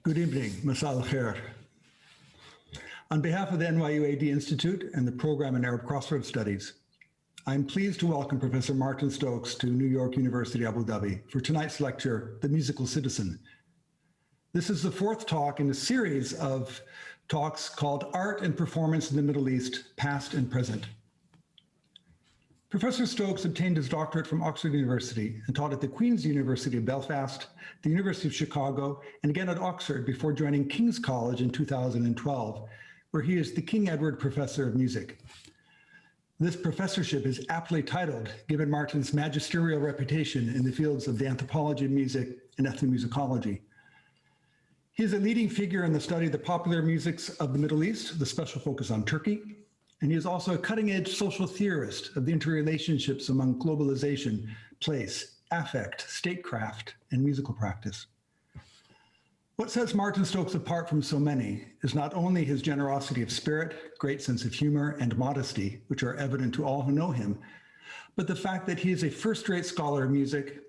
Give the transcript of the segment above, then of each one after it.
Good evening, Masa al-Khair. On behalf of the NYUAD Institute and the Program in Arab Crossroads Studies, I'm pleased to welcome Professor Martin Stokes to New York University, Abu Dhabi for tonight's lecture, The Musical Citizen. This is the fourth talk in a series of talks called Art and Performance in the Middle East, Past and Present. Professor Stokes obtained his doctorate from Oxford University and taught at the Queen's University of Belfast, the University of Chicago, and again at Oxford before joining King's College in 2012, where he is the King Edward Professor of Music. This professorship is aptly titled, given Martin's magisterial reputation in the fields of the anthropology of music and ethnomusicology. He is a leading figure in the study of the popular musics of the Middle East, with a special focus on Turkey, and he is also a cutting-edge social theorist of the interrelationships among globalization, place, affect, statecraft, and musical practice. What sets Martin Stokes apart from so many is not only his generosity of spirit, great sense of humor, and modesty, which are evident to all who know him, but the fact that he is a first-rate scholar of music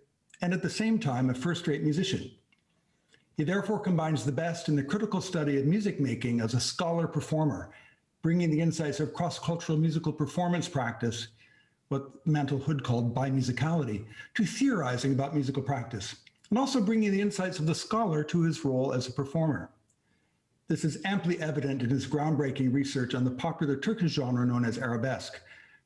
and at the same time a first-rate musician. He therefore combines the best in the critical study of music making as a scholar-performer, bringing the insights of cross-cultural musical performance practice, what Mantle Hood called bimusicality, to theorizing about musical practice, and also bringing the insights of the scholar to his role as a performer. This is amply evident in his groundbreaking research on the popular Turkish genre known as arabesque,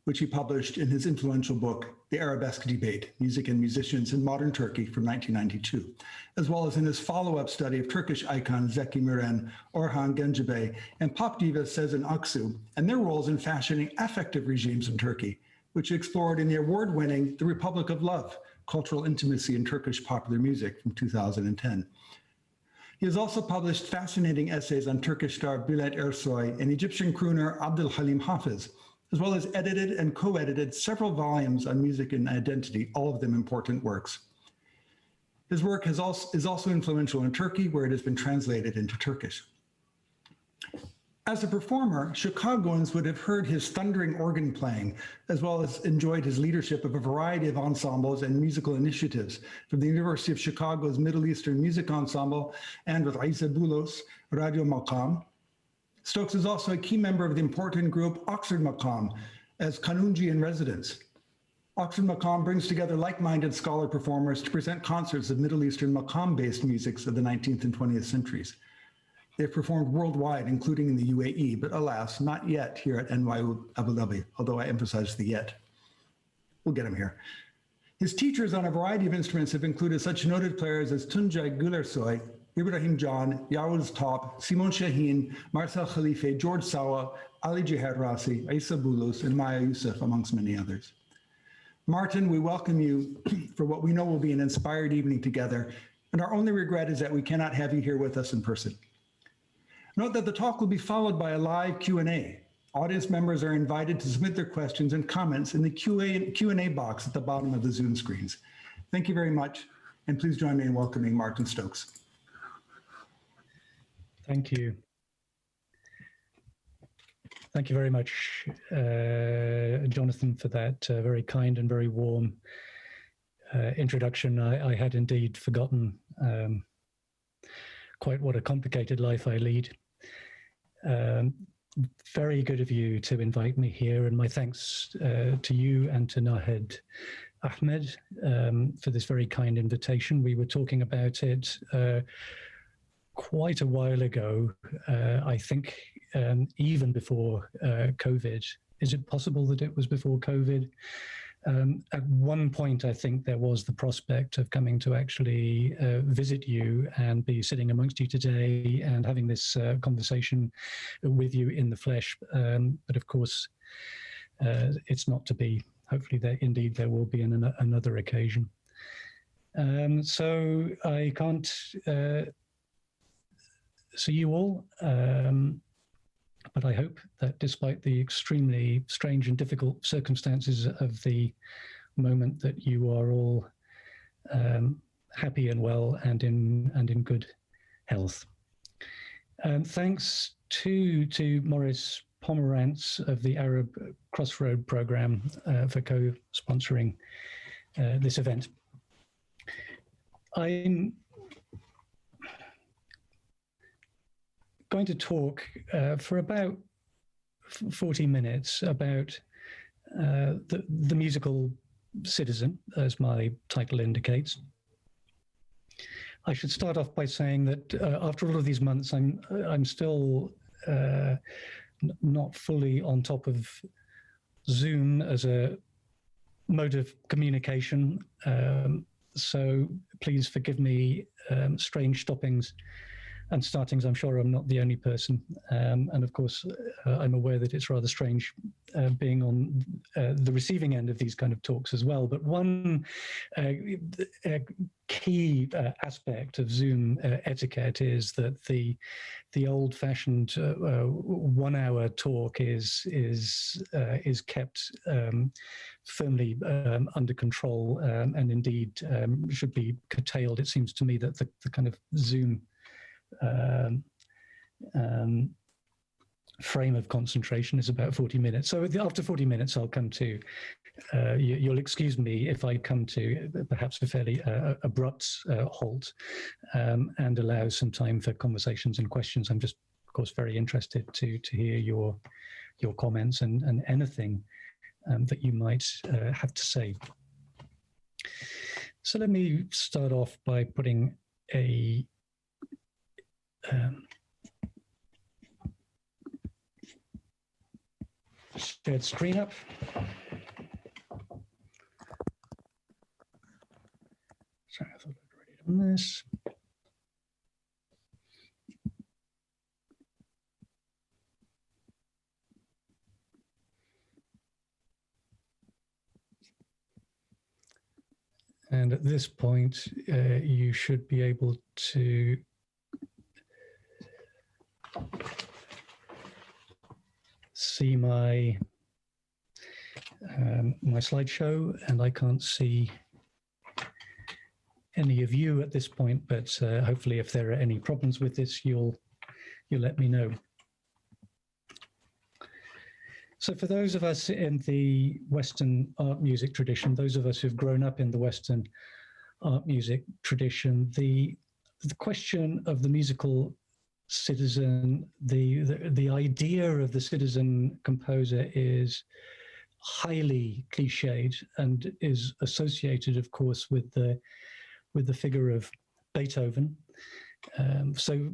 which he published in his influential book, The Arabesque Debate, Music and Musicians in Modern Turkey from 1992, as well as in his follow-up study of Turkish icons Zeki Müren, Orhan Gencebay, and pop diva Sezen Aksu, and their roles in fashioning affective regimes in Turkey, which explored in the award-winning The Republic of Love, Cultural Intimacy in Turkish Popular Music from 2010. He has also published fascinating essays on Turkish star Bülent Ersoy and Egyptian crooner Abdülhalim Hafez, as well as edited and co-edited several volumes on music and identity, all of them important works. His work is also influential in Turkey, where it has been translated into Turkish. As a performer, Chicagoans would have heard his thundering organ playing, as well as enjoyed his leadership of a variety of ensembles and musical initiatives, from the University of Chicago's Middle Eastern Music Ensemble and with Isa Boulos, Radio Maqam. Stokes is also a key member of the important group Oxford Maqam as Kanunji in residence. Oxford Maqam brings together like-minded scholar performers to present concerts of Middle Eastern Maqam-based musics of the 19th and 20th centuries. They've performed worldwide, including in the UAE, but alas, not yet here at NYU Abu Dhabi, although I emphasize the yet. We'll get him here. His teachers on a variety of instruments have included such noted players as Tuncay Gülersoy, Ibrahim Can, Yavuz Top, Simon Shaheen, Marcel Khalife, George Sawa, Ali Jihad Rasi, Isa Boulos, and Maya Youssef, amongst many others. Martin, we welcome you for what we know will be an inspired evening together, and our only regret is that we cannot have you here with us in person. Note that the talk will be followed by a live Q&A. Audience members are invited to submit their questions and comments in the Q&A box at the bottom of the Zoom screens. Thank you very much, and please join me in welcoming Martin Stokes. Thank you. Thank you very much, Jonathan, for that very kind and very warm introduction. I had indeed forgotten quite what a complicated life I lead. Very good of you to invite me here, and my thanks to you and to Nahed Ahmed for this very kind invitation. We were talking about it quite a while ago, I think, even before COVID. Is it possible that it was before COVID? At one point, I think there was the prospect of coming to actually visit you and be sitting amongst you today and having this conversation with you in the flesh. But of course, it's not to be. Hopefully, indeed there will be another occasion. So I can't see you all, but I hope that despite the extremely strange and difficult circumstances of the moment, that you are all happy and well and in good health. Thanks to Maurice Pomerantz of the Arab Crossroad Program for co-sponsoring this event. I'm going to talk for about 40 minutes about the musical citizen, as my title indicates. I should start off by saying that after all of these months, I'm still not fully on top of Zoom as a mode of communication. So please forgive me strange stoppings and startings. I'm sure I'm not the only person. And of course, I'm aware that it's rather strange being on the receiving end of these kind of talks as well. But one key aspect of Zoom etiquette is that the old-fashioned 1 hour talk is kept firmly under control and indeed should be curtailed. It seems to me that the kind of Zoom frame of concentration is about 40 minutes. So after 40 minutes, I'll come to, you'll excuse me if I come to perhaps a fairly abrupt halt and allow some time for conversations and questions. I'm just, of course, very interested to hear your comments and anything that you might have to say. So let me start off by putting a shared screen up. Sorry, I thought I'd already done this. And at this point, you should be able to see my my slideshow, and I can't see any of you at this point, but hopefully if there are any problems with this, you'll let me know. So for those of us in the Western art music tradition, those of us who've grown up in the Western art music tradition, the question of the musical citizen, the idea of the citizen composer is highly cliched and is associated, of course, with the figure of Beethoven. So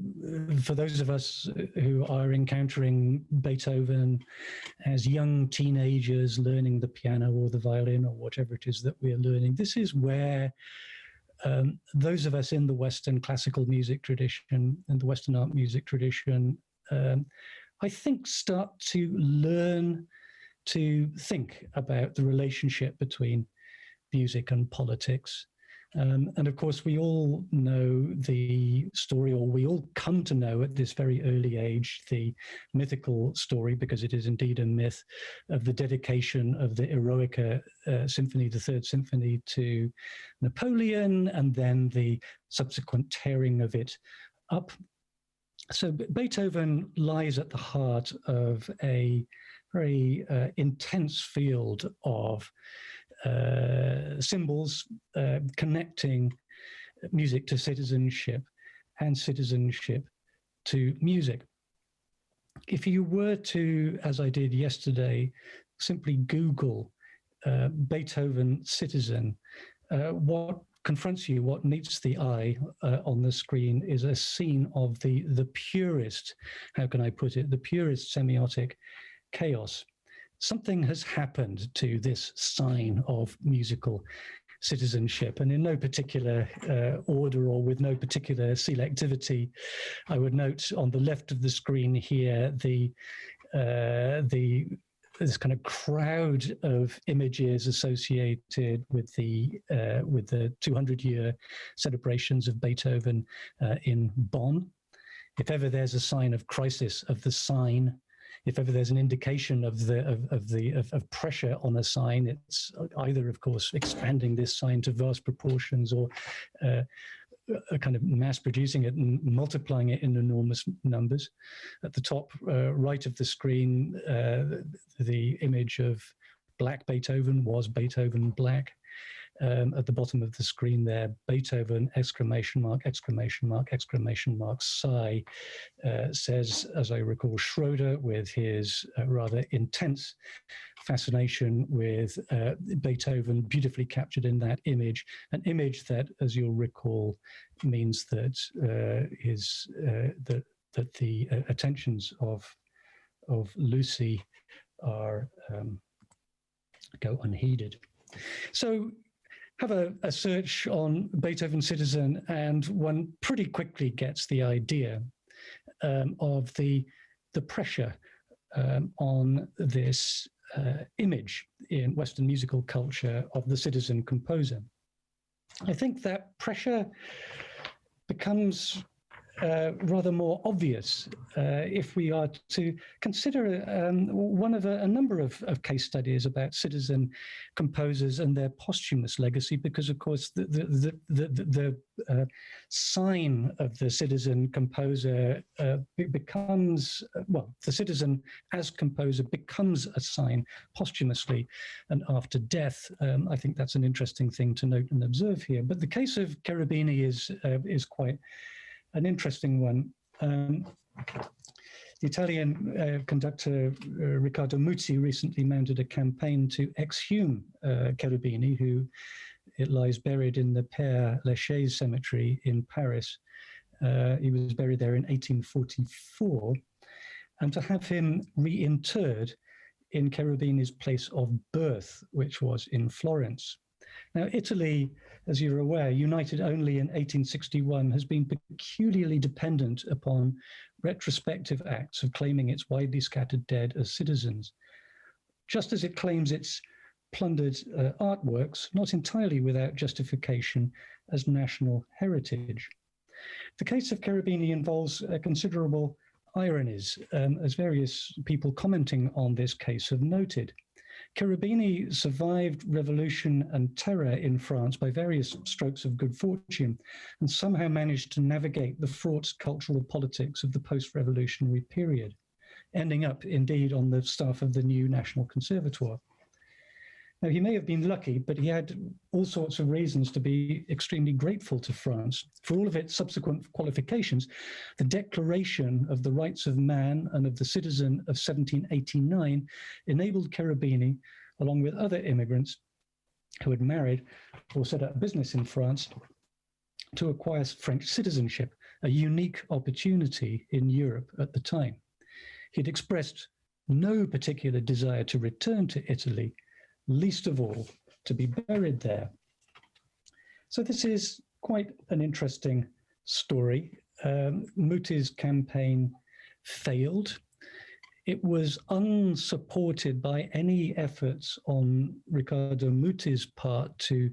for those of us who are encountering Beethoven as young teenagers learning the piano or the violin or whatever it is that we're learning, this is where those of us in the Western classical music tradition and the Western art music tradition, I think start to learn to think about the relationship between music and politics. And of course, we all know the story, or we all come to know at this very early age, the mythical story, because it is indeed a myth, of the dedication of the Eroica Symphony, the Third Symphony, to Napoleon, and then the subsequent tearing of it up. So Beethoven lies at the heart of a very intense field of symbols connecting music to citizenship and citizenship to music. If you were to, as I did yesterday, simply Google Beethoven citizen, what confronts you, what meets the eye on the screen is a scene of the purest, how can I put it, the purest semiotic chaos. Something has happened to this sign of musical citizenship, and in no particular order or with no particular selectivity. I would note on the left of the screen here this kind of crowd of images associated with the 200-year celebrations of Beethoven in Bonn. If ever there's a sign of crisis of the sign, if ever there's an indication of pressure on a sign, it's either, of course, expanding this sign to vast proportions, or kind of mass producing it and multiplying it in enormous numbers. At the top right of the screen, the image of Black Beethoven was Beethoven Black. at the bottom of the screen there, Beethoven, exclamation mark, exclamation mark, exclamation mark, sigh, says, as I recall, Schroeder with his rather intense fascination with Beethoven, beautifully captured in that image, an image that, as you'll recall, means that that the attentions of Lucy are go unheeded. So have a search on Beethoven Citizen, and one pretty quickly gets the idea of the pressure on this image in Western musical culture of the citizen composer. I think that pressure becomes rather more obvious if we are to consider one of a number of case studies about citizen composers and their posthumous legacy, because of course the sign of the citizen composer becomes, well, the citizen as composer becomes a sign posthumously and after death. I think that's an interesting thing to note and observe here. But the case of Cherubini is quite an interesting one. The Italian conductor Riccardo Muti recently mounted a campaign to exhume Cherubini, who it lies buried in the Père Lachaise cemetery in Paris. He was buried there in 1844, and to have him reinterred in Cherubini's place of birth, which was in Florence. Now, Italy, as you're aware, united only in 1861, has been peculiarly dependent upon retrospective acts of claiming its widely scattered dead as citizens, just as it claims its plundered artworks, not entirely without justification, as national heritage. The case of Cherubini involves considerable ironies, as various people commenting on this case have noted. Cherubini survived revolution and terror in France by various strokes of good fortune, and somehow managed to navigate the fraught cultural politics of the post-revolutionary period, ending up indeed on the staff of the new National Conservatoire. Now, he may have been lucky, but he had all sorts of reasons to be extremely grateful to France for all of its subsequent qualifications. The Declaration of the Rights of Man and of the Citizen of 1789 enabled Cherubini, along with other immigrants who had married or set up business in France, to acquire French citizenship, a unique opportunity in Europe at the time. He'd expressed no particular desire to return to Italy, least of all to be buried there. So this is quite an interesting story. Muti's campaign failed. It was unsupported by any efforts on Riccardo Muti's part to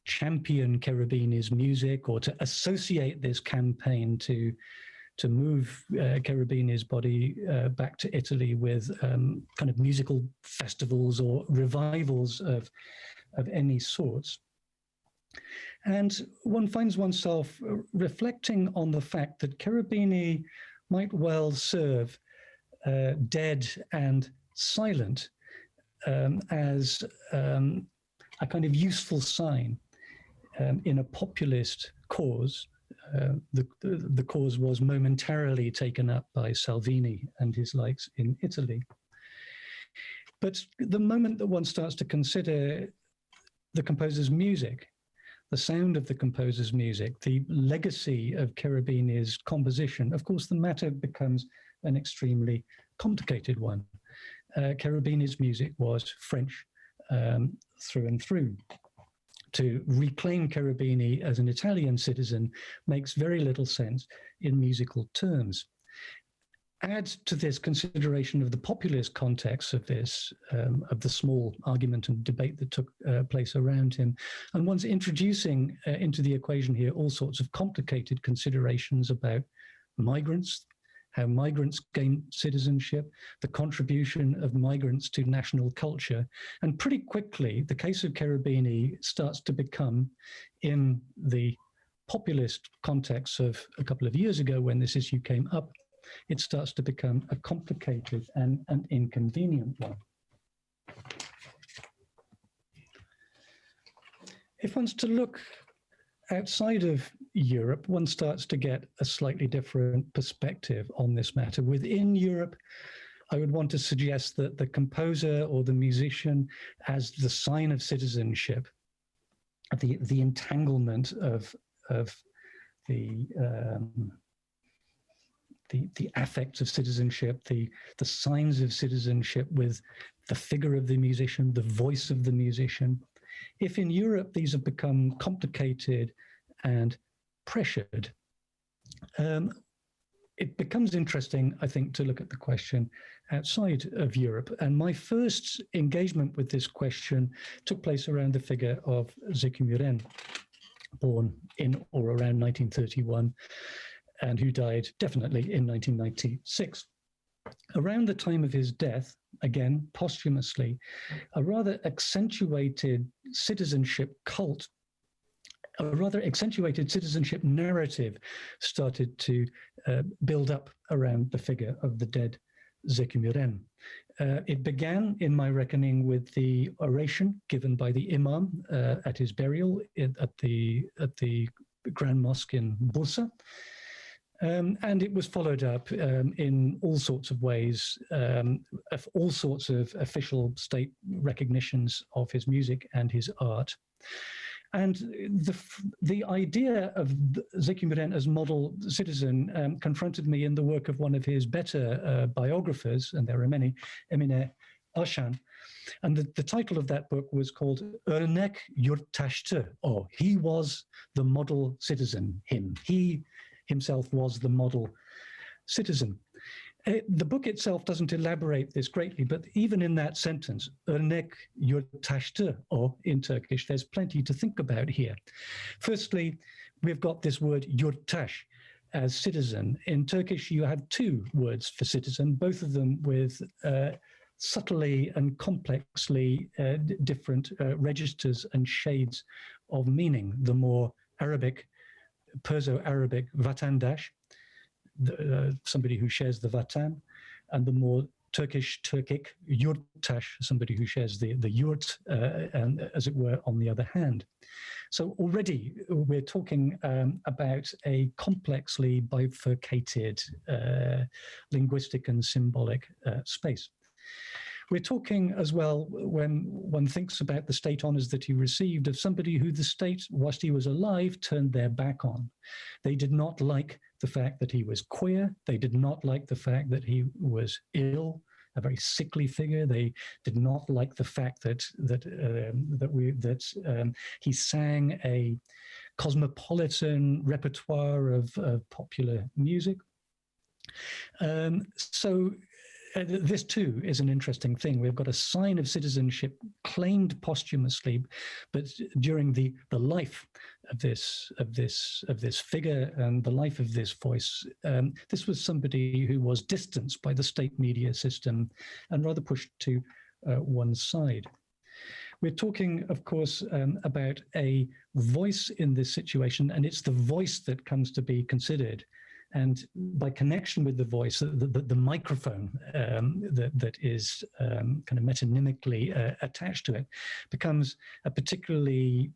champion Cherubini's music or to associate this campaign to move Cherubini's body back to Italy with kind of musical festivals or revivals of any sorts. And one finds oneself reflecting on the fact that Cherubini might well serve dead and silent as a kind of useful sign in a populist cause. The cause was momentarily taken up by Salvini and his likes in Italy. But the moment that one starts to consider the composer's music, the sound of the composer's music, the legacy of Cherubini's composition, of course, the matter becomes an extremely complicated one. Cherubini's music was French through and through. To reclaim Cherubini as an Italian citizen makes very little sense in musical terms. Add to this consideration of the populist context of this, of the small argument and debate that took place around him, and one's introducing into the equation here all sorts of complicated considerations about migrants, how migrants gain citizenship, the contribution of migrants to national culture. And pretty quickly, the case of Cherubini starts to become, in the populist context of a couple of years ago when this issue came up, it starts to become a complicated and an inconvenient one. if one's to look outside of Europe, one starts to get a slightly different perspective on this matter. Within Europe, I would want to suggest that the composer or the musician as the sign of citizenship, the entanglement of the affects of citizenship, the signs of citizenship with the figure of the musician, the voice of the musician. If in Europe these have become complicated and pressured, it becomes interesting, I think, to look at the question outside of Europe. And my first engagement with this question took place around the figure of Zeki Müren, born in or around 1931, and who died definitely in 1996. Around the time of his death, again, posthumously, a rather accentuated citizenship cult, a rather accentuated citizenship narrative started to build up around the figure of the dead Zeki Müren. It began, in my reckoning, with the oration given by the Imam at his burial at the Grand Mosque in Bursa. And it was followed up in all sorts of ways, all sorts of official state recognitions of his music and his art. And the idea of Zeki Müren as model citizen confronted me in the work of one of his better biographers, and there are many, Emine Aşan. And the title of that book was called Örnek Yurttaştı, or He Was the Model Citizen, He himself was the model citizen. The book itself doesn't elaborate this greatly, but even in that sentence, örnek yurttaştı, or in Turkish, there's plenty to think about here. Firstly, we've got this word yurttaş as citizen. In Turkish, you have two words for citizen, both of them with subtly and complexly different registers and shades of meaning. The more Arabic, Perso-Arabic vatandaş, somebody who shares the vatan, and the more Turkic yurttaş, somebody who shares the yurt, and as it were, on the other hand. So already we're talking about a complexly bifurcated linguistic and symbolic space. We're talking as well, when one thinks about the state honors that he received, of somebody who the state, whilst he was alive, turned their back on. They did not like the fact that he was queer. They did not like the fact that he was ill, a very sickly figure. They did not like the fact that he sang a cosmopolitan repertoire of popular music. This too is an interesting thing. We've got a sign of citizenship claimed posthumously, but during the life of this figure and the life of this voice, this was somebody who was distanced by the state media system and rather pushed to one side. We're talking, of course, about a voice in this situation, and it's the voice that comes to be considered. And by connection with the voice, the microphone that is kind of metonymically attached to it becomes a particularly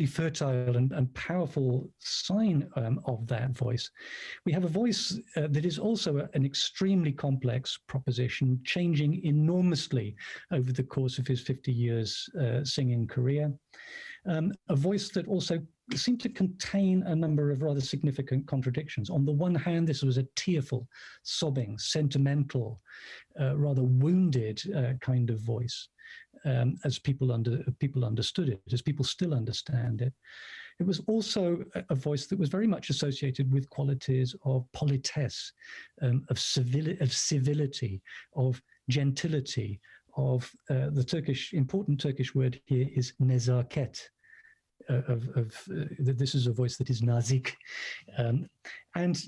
fertile and powerful sign of that voice. We have a voice that is also an extremely complex proposition, changing enormously over the course of his 50 years singing career. A voice that also seemed to contain a number of rather significant contradictions. On the one hand, this was a tearful, sobbing, sentimental, rather wounded kind of voice, as people understood it, as people still understand it. It was also a voice that was very much associated with qualities of politesse, of civility, of gentility, of the important Turkish word here is nezaket. This is a voice that is nazik, and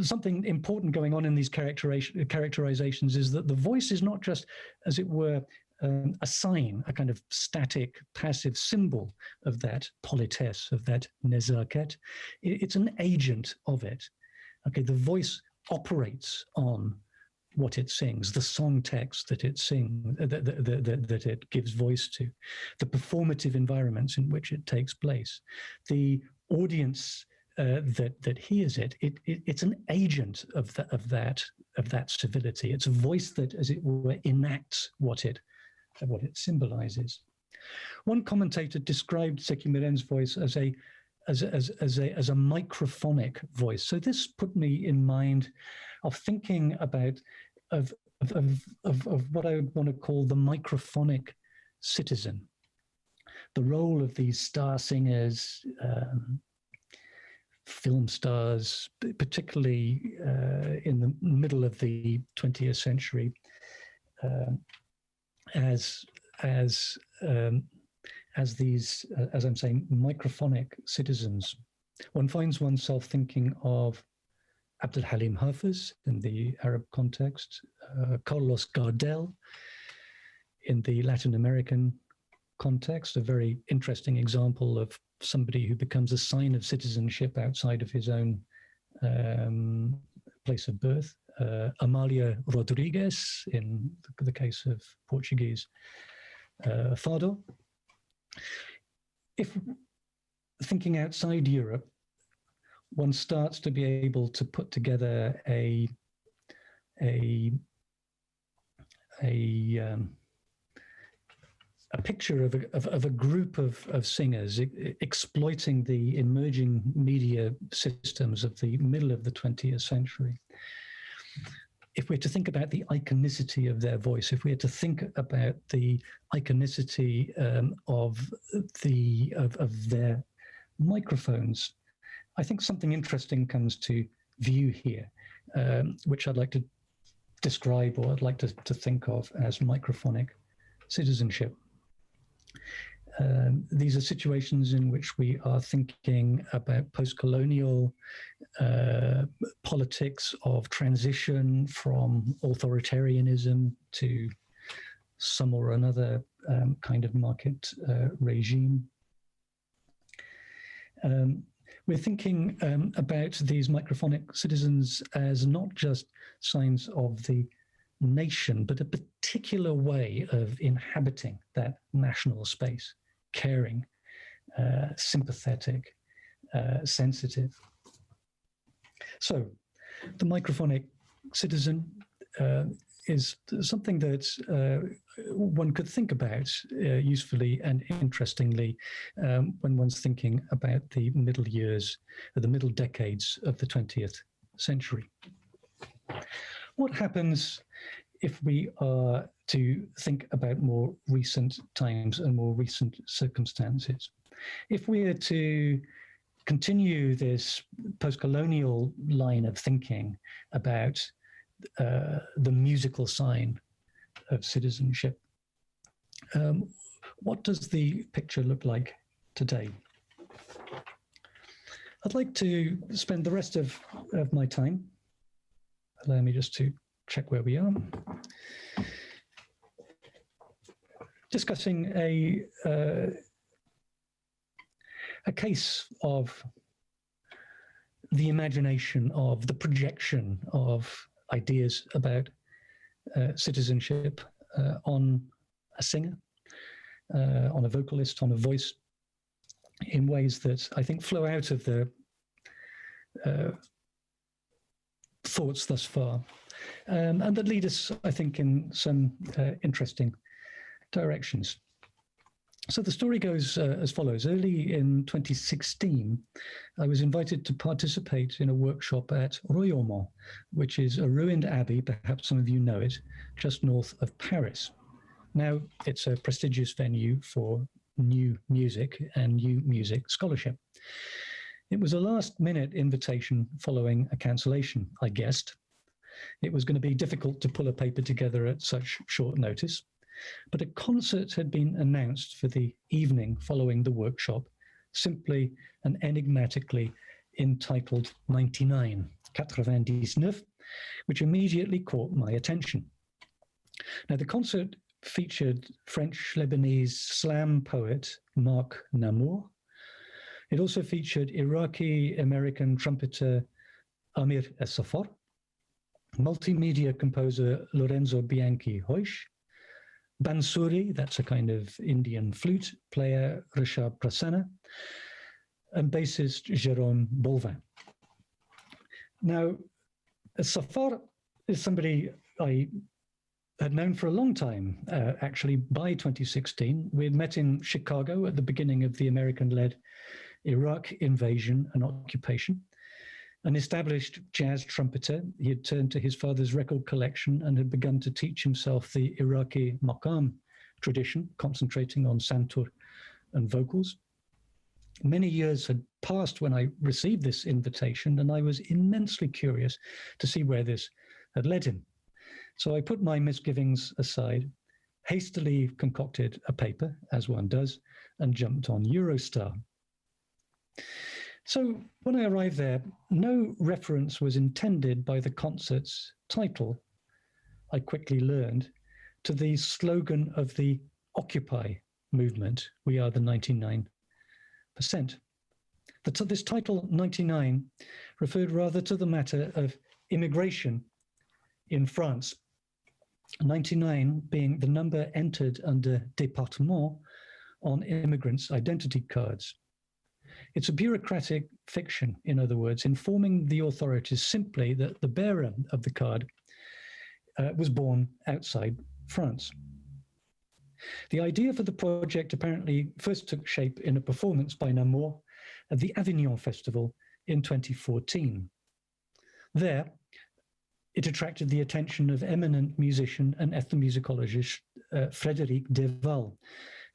something important going on in these characterizations is that the voice is not just, as it were, a sign, a kind of static, passive symbol of that politesse, of that nezaket. It's an agent of it. Okay, the voice operates on what it sings, the song text that it sings, that it gives voice to, the performative environments in which it takes place, the audience that hears it. It's an agent of that civility. It's a voice that, as it were, enacts what it symbolizes. One commentator described Zeki Müren's voice as a microphonic voice. So this put me in mind of thinking about of what I would want to call the microphonic citizen, the role of these star singers, film stars, particularly in the middle of the 20th century, as these, as I'm saying, microphonic citizens. One finds oneself thinking of Abdul Halim Hafiz in the Arab context, Carlos Gardel in the Latin American context, a very interesting example of somebody who becomes a sign of citizenship outside of his own place of birth. Amalia Rodrigues in the case of Portuguese Fado. If thinking outside Europe, one starts to be able to put together a picture of a group of singers exploiting the emerging media systems of the middle of the 20th century. If we're to think about the iconicity of their voice, if we're to think about the iconicity of their microphones, I think something interesting comes to view here, which I'd like to describe, or I'd like to think of as microphonic citizenship. These are situations in which we are thinking about postcolonial politics of transition from authoritarianism to some or another kind of market regime. We're thinking about these microphonic citizens as not just signs of the nation, but a particular way of inhabiting that national space, caring, sympathetic, sensitive. So the microphonic citizen is something that one could think about usefully and interestingly when one's thinking about the middle years, the middle decades of the 20th century. What happens if we are to think about more recent times and more recent circumstances? If we are to continue this post-colonial line of thinking about the musical sign of citizenship, what does the picture look like today? I'd like to spend the rest of my time, allow me just to check where we are, discussing a case of the imagination, of the projection of ideas about citizenship on a singer, on a vocalist, on a voice, in ways that I think flow out of the thoughts thus far, and that lead us, I think, in some interesting directions. So the story goes as follows. Early in 2016, I was invited to participate in a workshop at Royaumont, which is a ruined abbey, perhaps some of you know it, just north of Paris. Now, it's a prestigious venue for new music and new music scholarship. It was a last-minute invitation following a cancellation, I guessed. It was going to be difficult to pull a paper together at such short notice. But a concert had been announced for the evening following the workshop, simply and enigmatically entitled 99, which immediately caught my attention. Now, the concert featured French-Lebanese slam poet Marc Nammour. It also featured Iraqi-American trumpeter Amir Es-Safar, multimedia composer Lorenzo Bianchi-Hoysch, bansuri, that's a kind of Indian flute player, Rishabh Prasanna, and bassist Jérôme Bolvin. Now, Safar is somebody I had known for a long time. Actually, by 2016, we had met in Chicago at the beginning of the American-led Iraq invasion and occupation. An established jazz trumpeter, he had turned to his father's record collection and had begun to teach himself the Iraqi maqam tradition, concentrating on santur and vocals. Many years had passed when I received this invitation, and I was immensely curious to see where this had led him. So I put my misgivings aside, hastily concocted a paper, as one does, and jumped on Eurostar. So when I arrived there, no reference was intended by the concert's title, I quickly learned, to the slogan of the Occupy movement, "We are the 99%. This title, 99, referred rather to the matter of immigration in France, 99 being the number entered under département on immigrants' identity cards. It's a bureaucratic fiction, in other words, informing the authorities simply that the bearer of the card was born outside France. The idea for the project apparently first took shape in a performance by Nammour at the Avignon Festival in 2014. There, it attracted the attention of eminent musician and ethnomusicologist Frédéric Deval,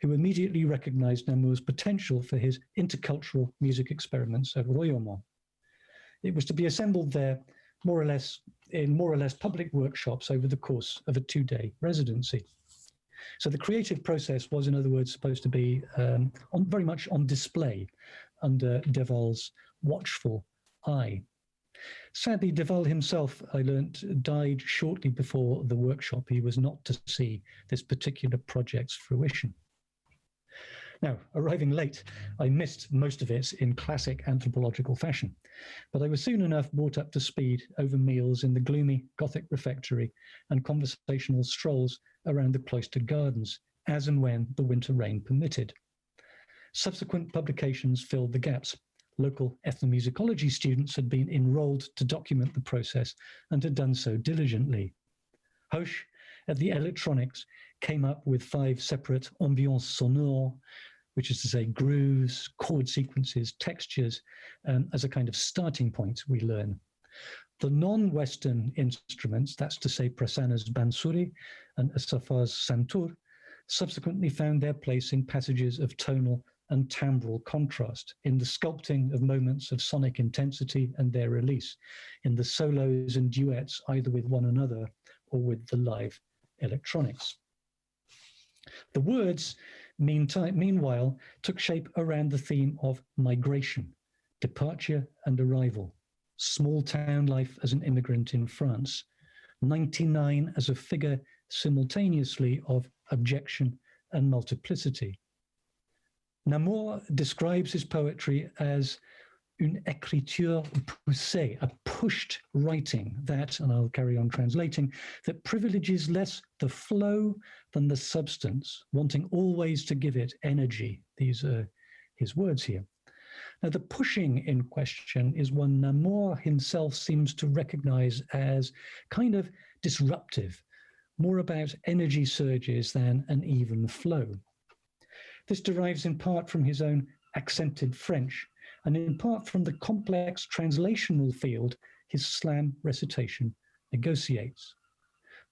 who immediately recognized Nammour's potential for his intercultural music experiments at Royaumont. It was to be assembled there in more or less public workshops over the course of a 2-day residency. So the creative process was, in other words, supposed to be very much on display under Deval's watchful eye. Sadly, Deval himself, I learnt, died shortly before the workshop. He was not to see this particular project's fruition. Now, arriving late, I missed most of it in classic anthropological fashion, but I was soon enough brought up to speed over meals in the gloomy Gothic refectory and conversational strolls around the cloistered gardens, as and when the winter rain permitted. Subsequent publications filled the gaps. Local ethnomusicology students had been enrolled to document the process and had done so diligently. Hoysch, at the electronics, came up with 5 separate ambiances sonores, which is to say grooves, chord sequences, textures, as a kind of starting point, we learn. The non-Western instruments, that's to say Prasanna's bansuri and Safar's santur, subsequently found their place in passages of tonal and timbral contrast, in the sculpting of moments of sonic intensity and their release, in the solos and duets either with one another or with the live electronics. The words, meanwhile, took shape around the theme of migration, departure and arrival, small town life as an immigrant in France, 99 as a figure simultaneously of objection and multiplicity. Nammour describes his poetry as une écriture poussée, a pushed writing that, and I'll carry on translating, that privileges less the flow than the substance, wanting always to give it energy. These are his words here. Now, the pushing in question is one Nammour himself seems to recognize as kind of disruptive, more about energy surges than an even flow. This derives in part from his own accented French, and in part from the complex translational field his slam recitation negotiates.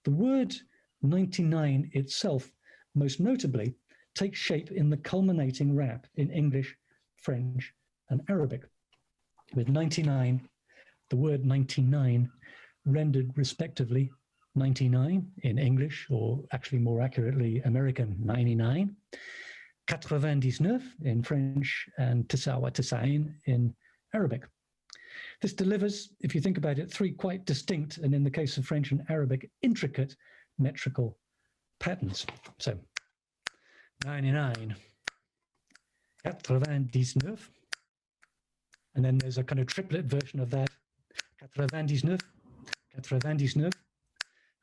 The word 99 itself, most notably, takes shape in the culminating rap in English, French, and Arabic, with 99, the word 99, rendered respectively 99 in English, or actually more accurately, American 99, 99 in French, and Tisawa Tisain in Arabic. This delivers, if you think about it, 3 quite distinct, and in the case of French and Arabic, intricate metrical patterns. So 99, 99, and then there's a kind of triplet version of that, 99, 99,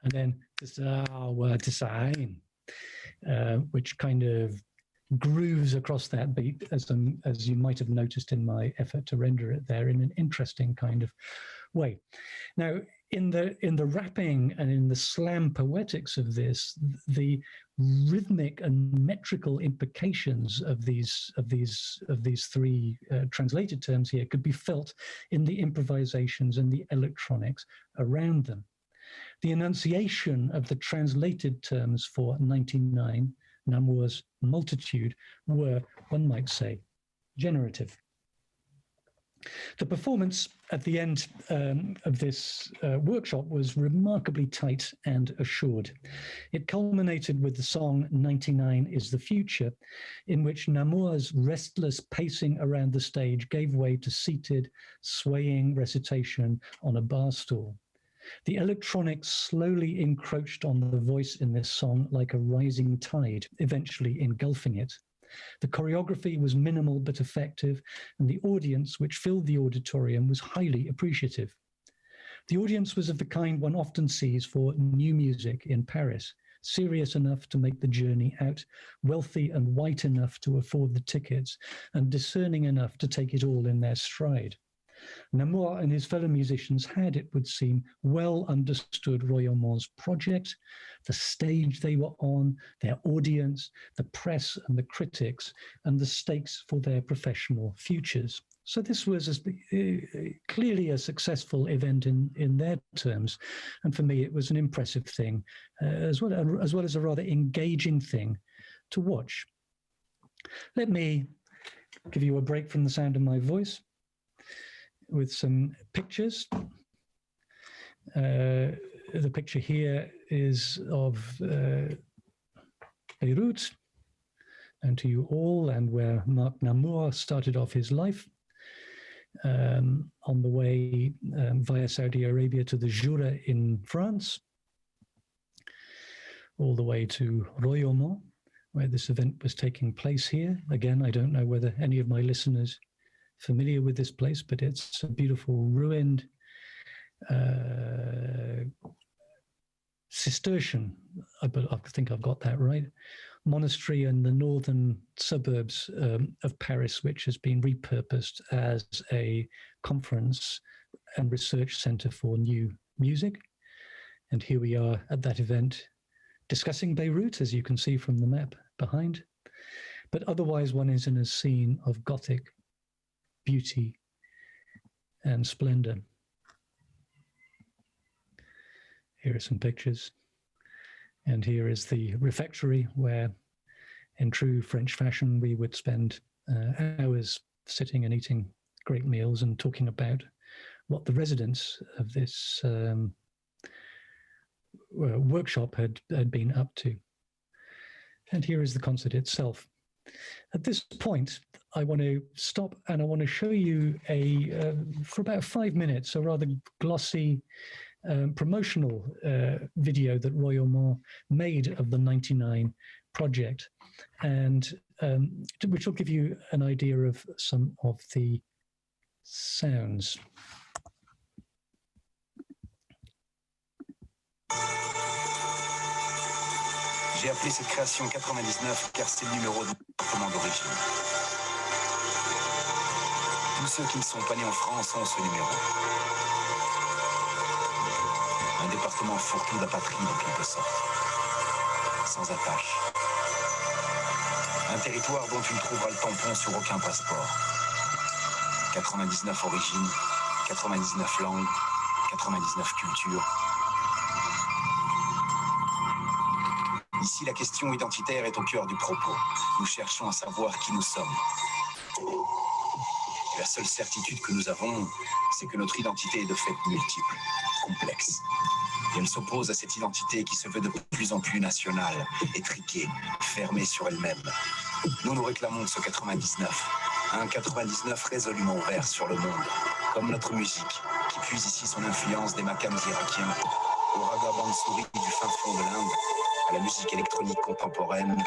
and then design, which kind of grooves across that beat, as you might have noticed in my effort to render it there in an interesting kind of way. Now, in the rapping and in the slam poetics of this, the rhythmic and metrical implications of these three translated terms here could be felt in the improvisations and the electronics around them. The enunciation of the translated terms for 99, Nammour's multitude, were, one might say, generative. The performance at the end of this workshop was remarkably tight and assured. It culminated with the song 99 is the Future, in which Nammour's restless pacing around the stage gave way to seated, swaying recitation on a bar stool. The electronics slowly encroached on the voice in this song like a rising tide, eventually engulfing it. The choreography was minimal but effective, and the audience, which filled the auditorium, was highly appreciative. The audience was of the kind one often sees for new music in Paris, serious enough to make the journey out, wealthy and white enough to afford the tickets, and discerning enough to take it all in their stride. Nammour and his fellow musicians had, it would seem, well understood Royaumond's project, the stage they were on, their audience, the press and the critics, and the stakes for their professional futures. So this was clearly a successful event in their terms. And for me, it was an impressive thing, as well as a rather engaging thing to watch. Let me give you a break from the sound of my voice with some pictures. The picture here is of Beirut, and to you all, and where Marc Nammour started off his life on the way via Saudi Arabia to the Jura in France, all the way to Royaumond, where this event was taking place here. Again, I don't know whether any of my listeners familiar with this place, but it's a beautiful ruined Cistercian, I think I've got that right, monastery in the northern suburbs of Paris, which has been repurposed as a conference and research center for new music. And here we are at that event discussing Beirut, as you can see from the map behind. But otherwise, one is in a scene of Gothic beauty and splendor. Here are some pictures. And here is the refectory where, in true French fashion, we would spend hours sitting and eating great meals and talking about what the residents of this workshop had been up to. And here is the concert itself. At this point, I want to stop and I want to show you for about 5 minutes, a rather glossy promotional video that Royaumond made of the 99 project, and which will give you an idea of some of the sounds. J'ai appelé cette création 99 car c'est le numéro de mon département d'origine. Tous ceux qui ne sont pas nés en France ont ce numéro. Un département fourre-tout d'apatride en quelque sorte. Sans attache. Un territoire dont tu ne trouveras le tampon sur aucun passeport. 99 origines, 99 langues, 99 cultures. Ici, la question identitaire est au cœur du propos. Nous cherchons à savoir qui nous sommes. Et la seule certitude que nous avons, c'est que notre identité est de fait multiple, complexe. Et elle s'oppose à cette identité qui se veut de plus en plus nationale, étriquée, fermée sur elle-même. Nous réclamons ce 99, un 99 résolument ouvert sur le monde, comme notre musique, qui puise ici son influence des makams irakiens, au raga bansuri du fin fond de l'Inde, à la musique électronique contemporaine,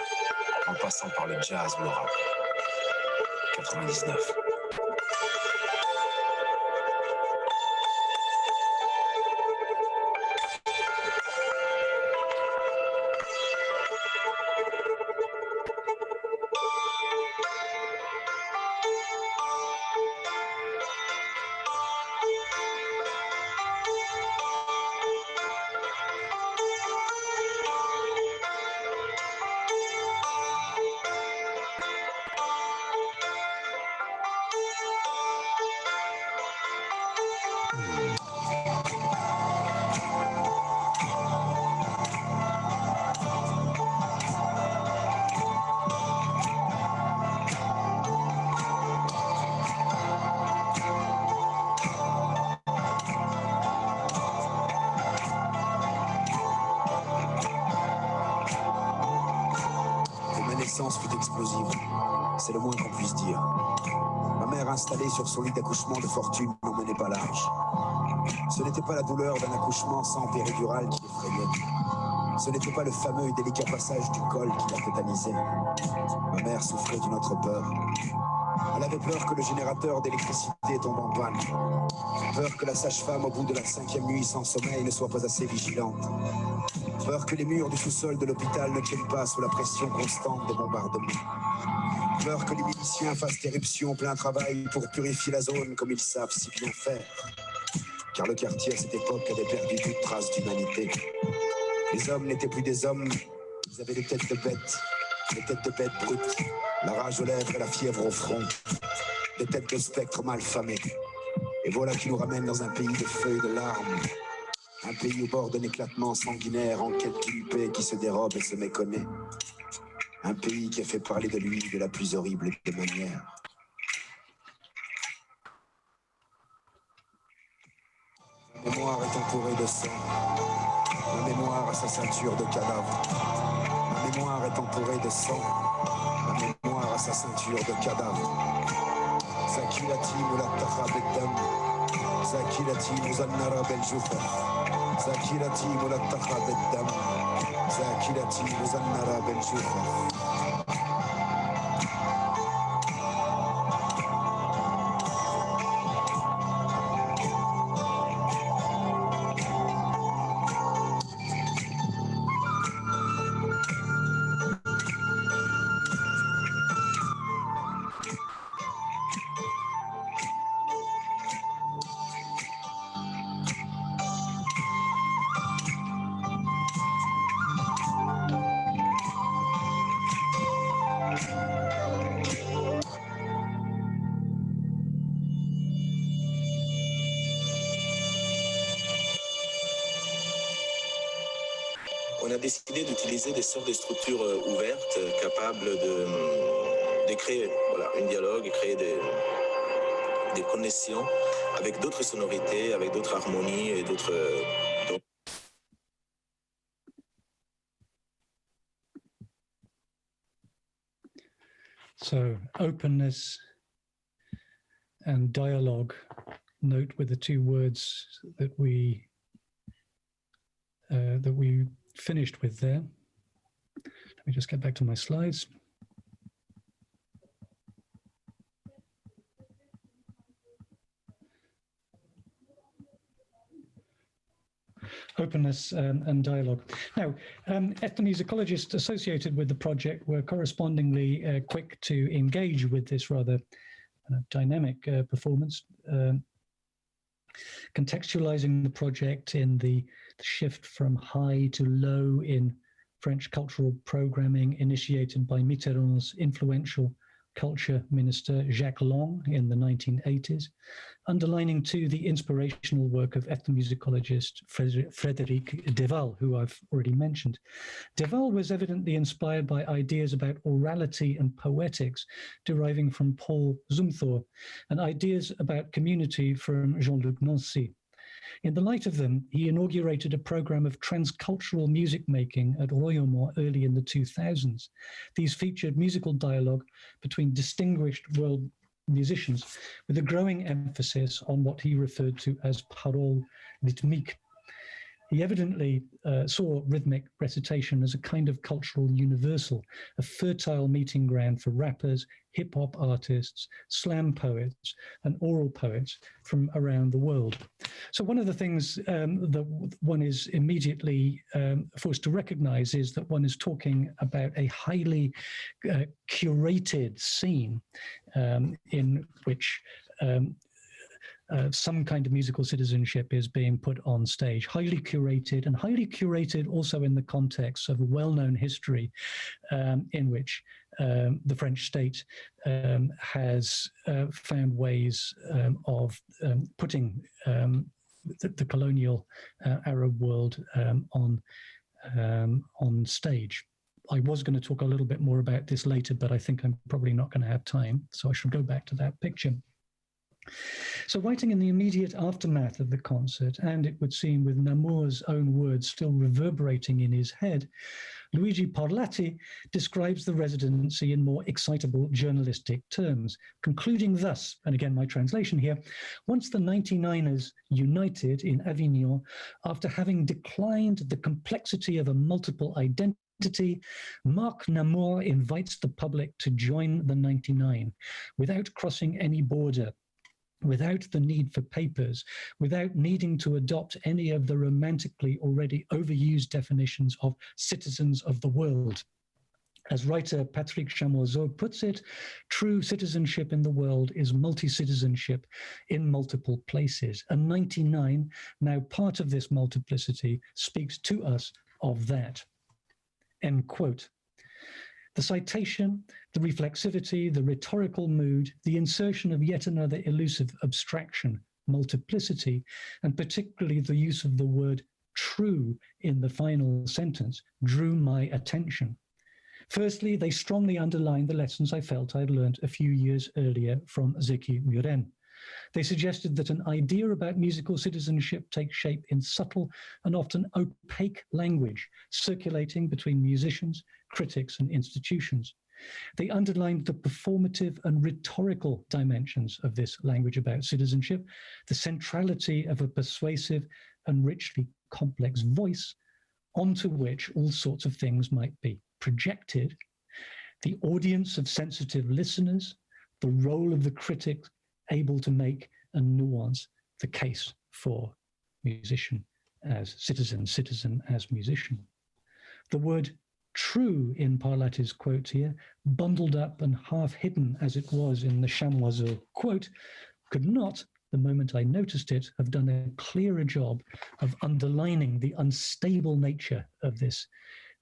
en passant par le jazz ou le rap. 99. naissance fut explosive. C'est le moins qu'on puisse dire. Ma mère, installée sur son lit d'accouchement de fortune, n'en menait pas large. Ce n'était pas la douleur d'un accouchement sans péridurale qui l'effrayait. Ce n'était pas le fameux et délicat passage du col qui la tétanisait. Ma mère souffrait d'une autre peur. Elle avait peur que le générateur d'électricité tombe en panne. Peur que la sage-femme, au bout de la 5e nuit sans sommeil, ne soit pas assez vigilante. Peur que les murs du sous-sol de l'hôpital ne tiennent pas sous la pression constante des bombardements. Peur que les miliciens fassent éruption plein travail pour purifier la zone comme ils savent si bien faire. Car le quartier à cette époque avait perdu toute trace d'humanité. Les hommes n'étaient plus des hommes, ils avaient des têtes de bêtes brutes, la rage aux lèvres et la fièvre au front, des têtes de spectres mal famés. Et voilà qui nous ramène dans un pays de feu et de larmes, un pays au bord d'un éclatement sanguinaire en quête d'une paix qui se dérobe et se méconnaît. Un pays qui a fait parler de lui de la plus horrible des manières. Ma mémoire est entourée de sang. Ma mémoire a sa ceinture de cadavres. Ma mémoire est entourée de sang. Ma mémoire a sa ceinture de cadavres. Zakilati mulattaha beddam. Zakilati muzannara beljufa. Zakilati mulattaha beddam. Zakilati muzannara beljufa. On a décidé d'utiliser des sortes de structures ouvertes, capables de créer un dialogue, créer des connexions avec d'autres sonorités, avec d'autres harmonies et d'autres... So openness and dialogue, note with the two words that we finished with there. Let me just get back to my slides. Openness and dialogue. Now, ethnomusicologists associated with the project were correspondingly quick to engage with this rather dynamic performance, contextualizing the project in the shift from high to low in French cultural programming initiated by Mitterrand's influential culture minister Jacques Lang in the 1980s, underlining too the inspirational work of ethnomusicologist Frédéric Deval, who I've already mentioned. Deval was evidently inspired by ideas about orality and poetics deriving from Paul Zumthor, and ideas about community from Jean-Luc Nancy. In the light of them, he inaugurated a program of transcultural music making at Royaumont early in the 2000s. These featured musical dialogue between distinguished world musicians with a growing emphasis on what he referred to as parole rythmique. He evidently saw rhythmic recitation as a kind of cultural universal, a fertile meeting ground for rappers, hip-hop artists, slam poets, and oral poets from around the world. So one of the things that one is immediately forced to recognize is that one is talking about a highly curated scene in which some kind of musical citizenship is being put on stage, highly curated also in the context of a well-known history in which the French state has found ways of putting the colonial Arab world on stage. I was going to talk a little bit more about this later, but I think I'm probably not going to have time, so I should go back to that picture. So writing in the immediate aftermath of the concert, and it would seem with Nammour's own words still reverberating in his head, Luigi Parlati describes the residency in more excitable journalistic terms, concluding thus, and again my translation here, once the 99ers united in Avignon, after having declined the complexity of a multiple identity, Marc Nammour invites the public to join the 99 without crossing any border, without the need for papers, without needing to adopt any of the romantically already overused definitions of citizens of the world. As writer Patrick Chamoiseau puts it, true citizenship in the world is multi-citizenship in multiple places. And 99, now part of this multiplicity, speaks to us of that. End quote. The citation, the reflexivity, the rhetorical mood, the insertion of yet another elusive abstraction, multiplicity, and particularly the use of the word true in the final sentence, drew my attention. Firstly, they strongly underlined the lessons I felt I'd learned a few years earlier from Zeki Müren. They suggested that an idea about musical citizenship takes shape in subtle and often opaque language, circulating between musicians, critics, and institutions. They underlined the performative and rhetorical dimensions of this language about citizenship, the centrality of a persuasive and richly complex voice onto which all sorts of things might be projected, the audience of sensitive listeners, the role of the critic able to make and nuance the case for musician as citizen, citizen as musician. The word true in Parlati's quote here, bundled up and half hidden as it was in the Chamoiseau quote, could not, the moment I noticed it, have done a clearer job of underlining the unstable nature of this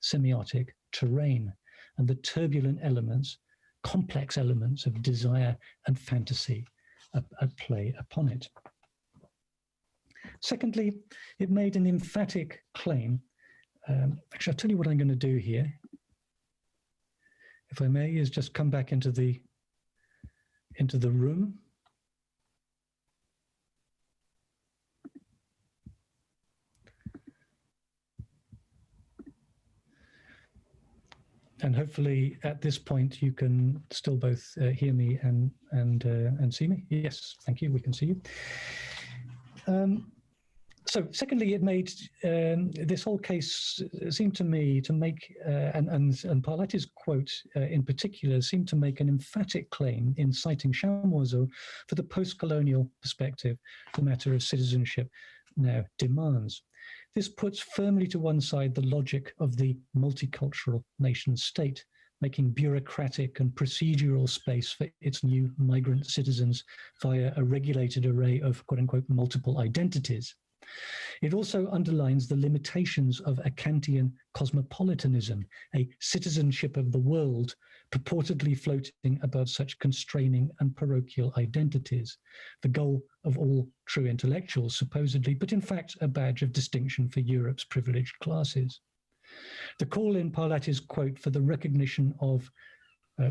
semiotic terrain and the turbulent elements, complex elements of desire and fantasy at play upon it. Secondly, it made an emphatic claim. Actually, I'll tell you what I'm going to do here, if I may, is just come back into the room. And hopefully at this point you can still both hear me and see me. Yes, thank you, we can see you. So secondly, it made this whole case seemed to me to make, and Parlati's quote in particular, seemed to make an emphatic claim in citing Chamoiseau for the post-colonial perspective the matter of citizenship now demands. This puts firmly to one side the logic of the multicultural nation state, making bureaucratic and procedural space for its new migrant citizens via a regulated array of quote-unquote multiple identities. It also underlines the limitations of a Kantian cosmopolitanism, a citizenship of the world purportedly floating above such constraining and parochial identities, the goal of all true intellectuals supposedly, but in fact a badge of distinction for Europe's privileged classes. The call in Parlati's quote for the recognition of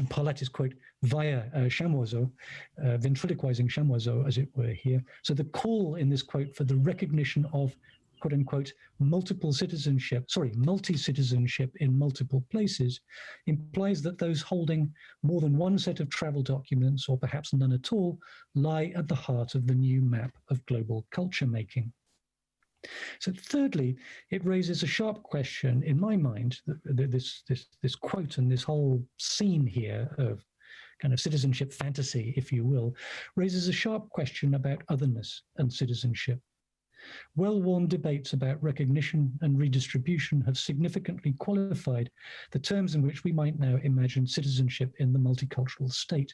Parlati's quote via Chamoiseau, ventriloquizing Chamoiseau as it were here. So the call in this quote for the recognition of quote unquote multi-citizenship in multiple places implies that those holding more than one set of travel documents, or perhaps none at all, lie at the heart of the new map of global culture making. So thirdly, it raises a sharp question in my mind, this quote and this whole scene here of kind of citizenship fantasy, if you will, raises a sharp question about otherness and citizenship. Well-worn debates about recognition and redistribution have significantly qualified the terms in which we might now imagine citizenship in the multicultural state.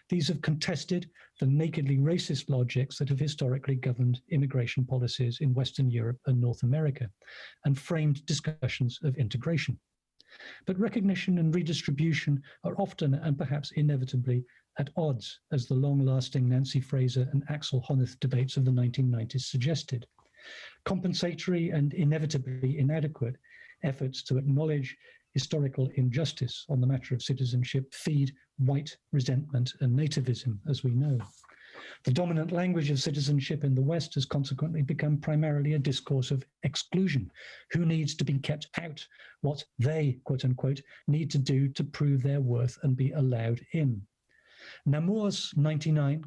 These have contested the nakedly racist logics that have historically governed immigration policies in Western Europe and North America, and framed discussions of integration. But recognition and redistribution are often, and perhaps inevitably, at odds, as the long-lasting Nancy Fraser and Axel Honneth debates of the 1990s suggested. Compensatory and inevitably inadequate efforts to acknowledge historical injustice on the matter of citizenship feed white resentment and nativism, as we know. The dominant language of citizenship in the West has consequently become primarily a discourse of exclusion. Who needs to be kept out? What they, quote unquote, need to do to prove their worth and be allowed in. Nammour's 99,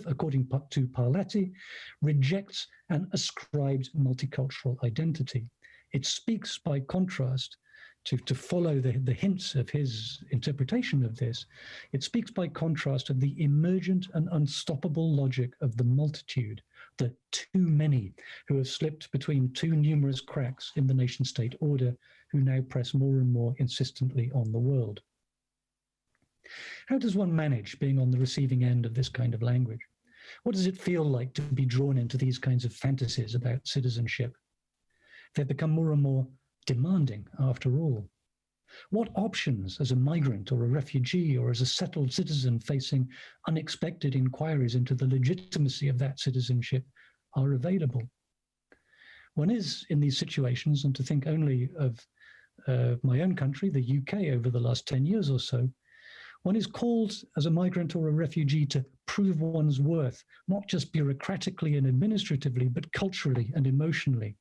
according to Parlati, rejects an ascribed multicultural identity. It speaks, by contrast, to follow the hints of his interpretation of this, it speaks by contrast of the emergent and unstoppable logic of the multitude, the too many who have slipped between too numerous cracks in the nation-state order, who now press more and more insistently on the world. How does one manage being on the receiving end of this kind of language? What does it feel like to be drawn into these kinds of fantasies about citizenship? They've become more and more demanding, after all. What options as a migrant or a refugee or as a settled citizen facing unexpected inquiries into the legitimacy of that citizenship are available? One is in these situations, and to think only of my own country, the UK, over the last 10 years or so, one is called as a migrant or a refugee to prove one's worth, not just bureaucratically and administratively, but culturally and emotionally.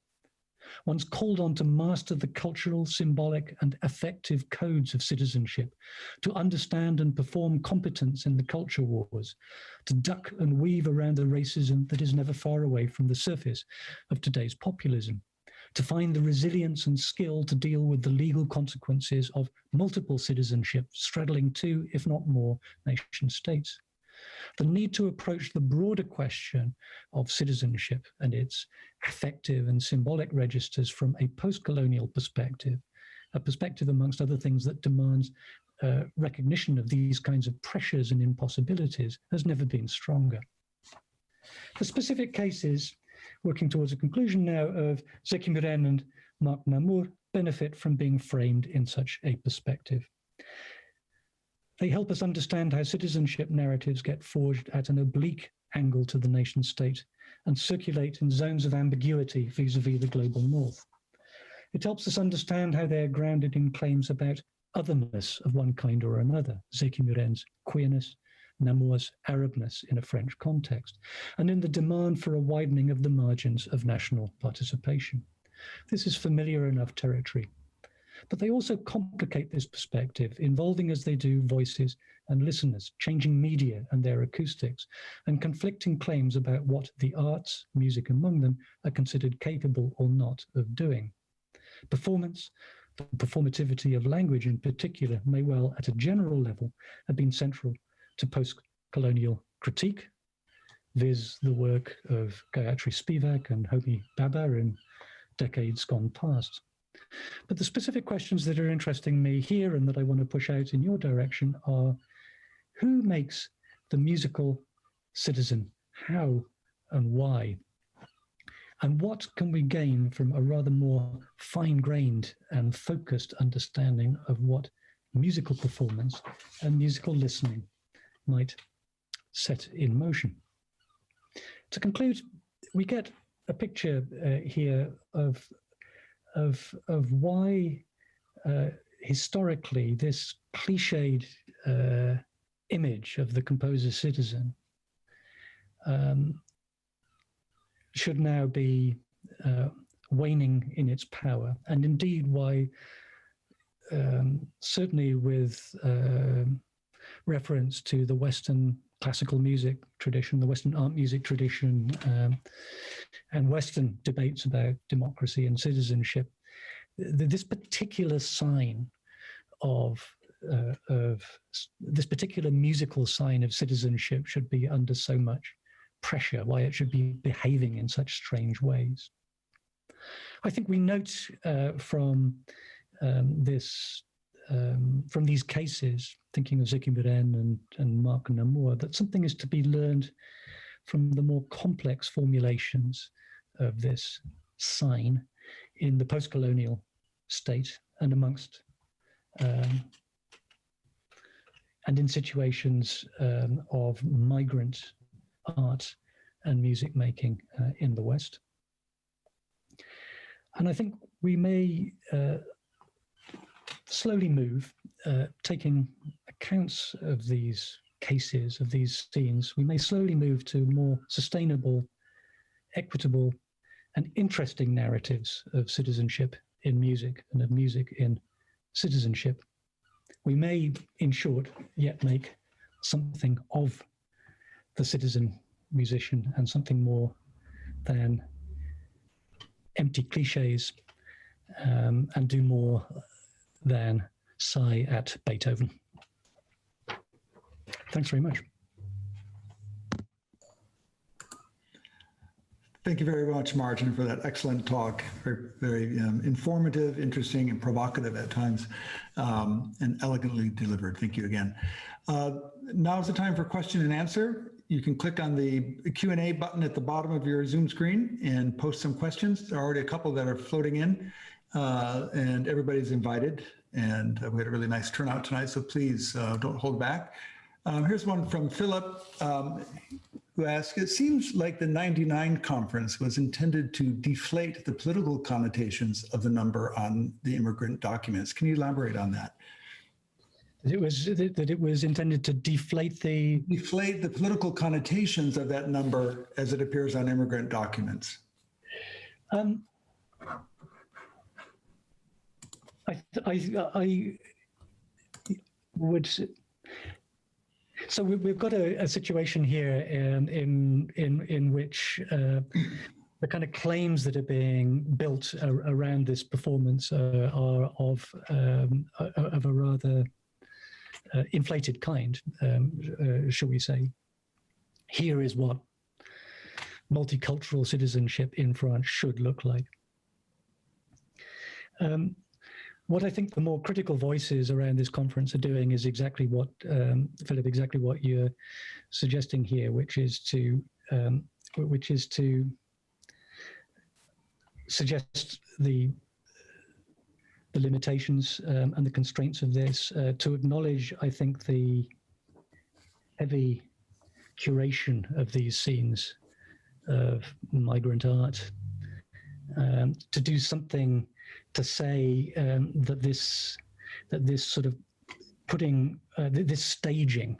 One's called on to master the cultural, symbolic, and affective codes of citizenship, to understand and perform competence in the culture wars, to duck and weave around the racism that is never far away from the surface of today's populism, to find the resilience and skill to deal with the legal consequences of multiple citizenship straddling two, if not more, nation states. The need to approach the broader question of citizenship and its affective and symbolic registers from a postcolonial perspective, a perspective, amongst other things, that demands recognition of these kinds of pressures and impossibilities, has never been stronger. The specific cases, working towards a conclusion now, of Zeki Müren and Marc Nammour benefit from being framed in such a perspective. They help us understand how citizenship narratives get forged at an oblique angle to the nation state and circulate in zones of ambiguity vis-a-vis the global north. It helps us understand how they are grounded in claims about otherness of one kind or another, Zeki Müren's queerness, Nammour's Arabness in a French context, and in the demand for a widening of the margins of national participation. This is familiar enough territory. But they also complicate this perspective, involving as they do voices and listeners, changing media and their acoustics, and conflicting claims about what the arts, music among them, are considered capable or not of doing. Performance, the performativity of language in particular, may well, at a general level, have been central to post-colonial critique, viz. The work of Gayatri Spivak and Homi Bhabha in decades gone past. But the specific questions that are interesting me here and that I want to push out in your direction are: who makes the musical citizen? How and why? And what can we gain from a rather more fine-grained and focused understanding of what musical performance and musical listening might set in motion? To conclude, we get a picture here of why historically this cliched image of the composer citizen should now be waning in its power, and indeed why certainly with reference to the Western classical music tradition, the Western art music tradition, and Western debates about democracy and citizenship, this particular sign of this particular musical sign of citizenship should be under so much pressure, why it should be behaving in such strange ways. I think we note from these cases, thinking of Zeki Müren and Marc Nammour, that something is to be learned from the more complex formulations of this sign in the post-colonial state and amongst and in situations of migrant art and music making in the West. And I think we may slowly move, taking accounts of these cases of these scenes, we may slowly move to more sustainable, equitable, and interesting narratives of citizenship in music and of music in citizenship. We may, in short, yet make something of the citizen musician and something more than empty cliches, and do more than sigh at Beethoven. Thanks very much. Thank you very much, Martin, for that excellent talk. Very informative, interesting, and provocative at times, and elegantly delivered. Thank you again. Now is the time for question and answer. You can click on the Q&A button at the bottom of your Zoom screen and post some questions. There are already a couple that are floating in, and everybody's invited. And we had a really nice turnout tonight, so please don't hold back. Here's one from Philip, who asked, it seems like the 99 conference was intended to deflate the political connotations of the number on the immigrant documents. Can you elaborate on that? It was intended to deflate the political connotations of that number as it appears on immigrant documents. I would. So we've got a situation here in which the kind of claims that are being built around this performance are of a rather inflated kind, shall we say. Here is what multicultural citizenship in France should look like. What I think the more critical voices around this conference are doing is exactly what, Philip, exactly what you're suggesting here, which is to suggest the limitations and the constraints of this, to acknowledge, I think, the heavy curation of these scenes of migrant art, to do something to say that this sort of putting this staging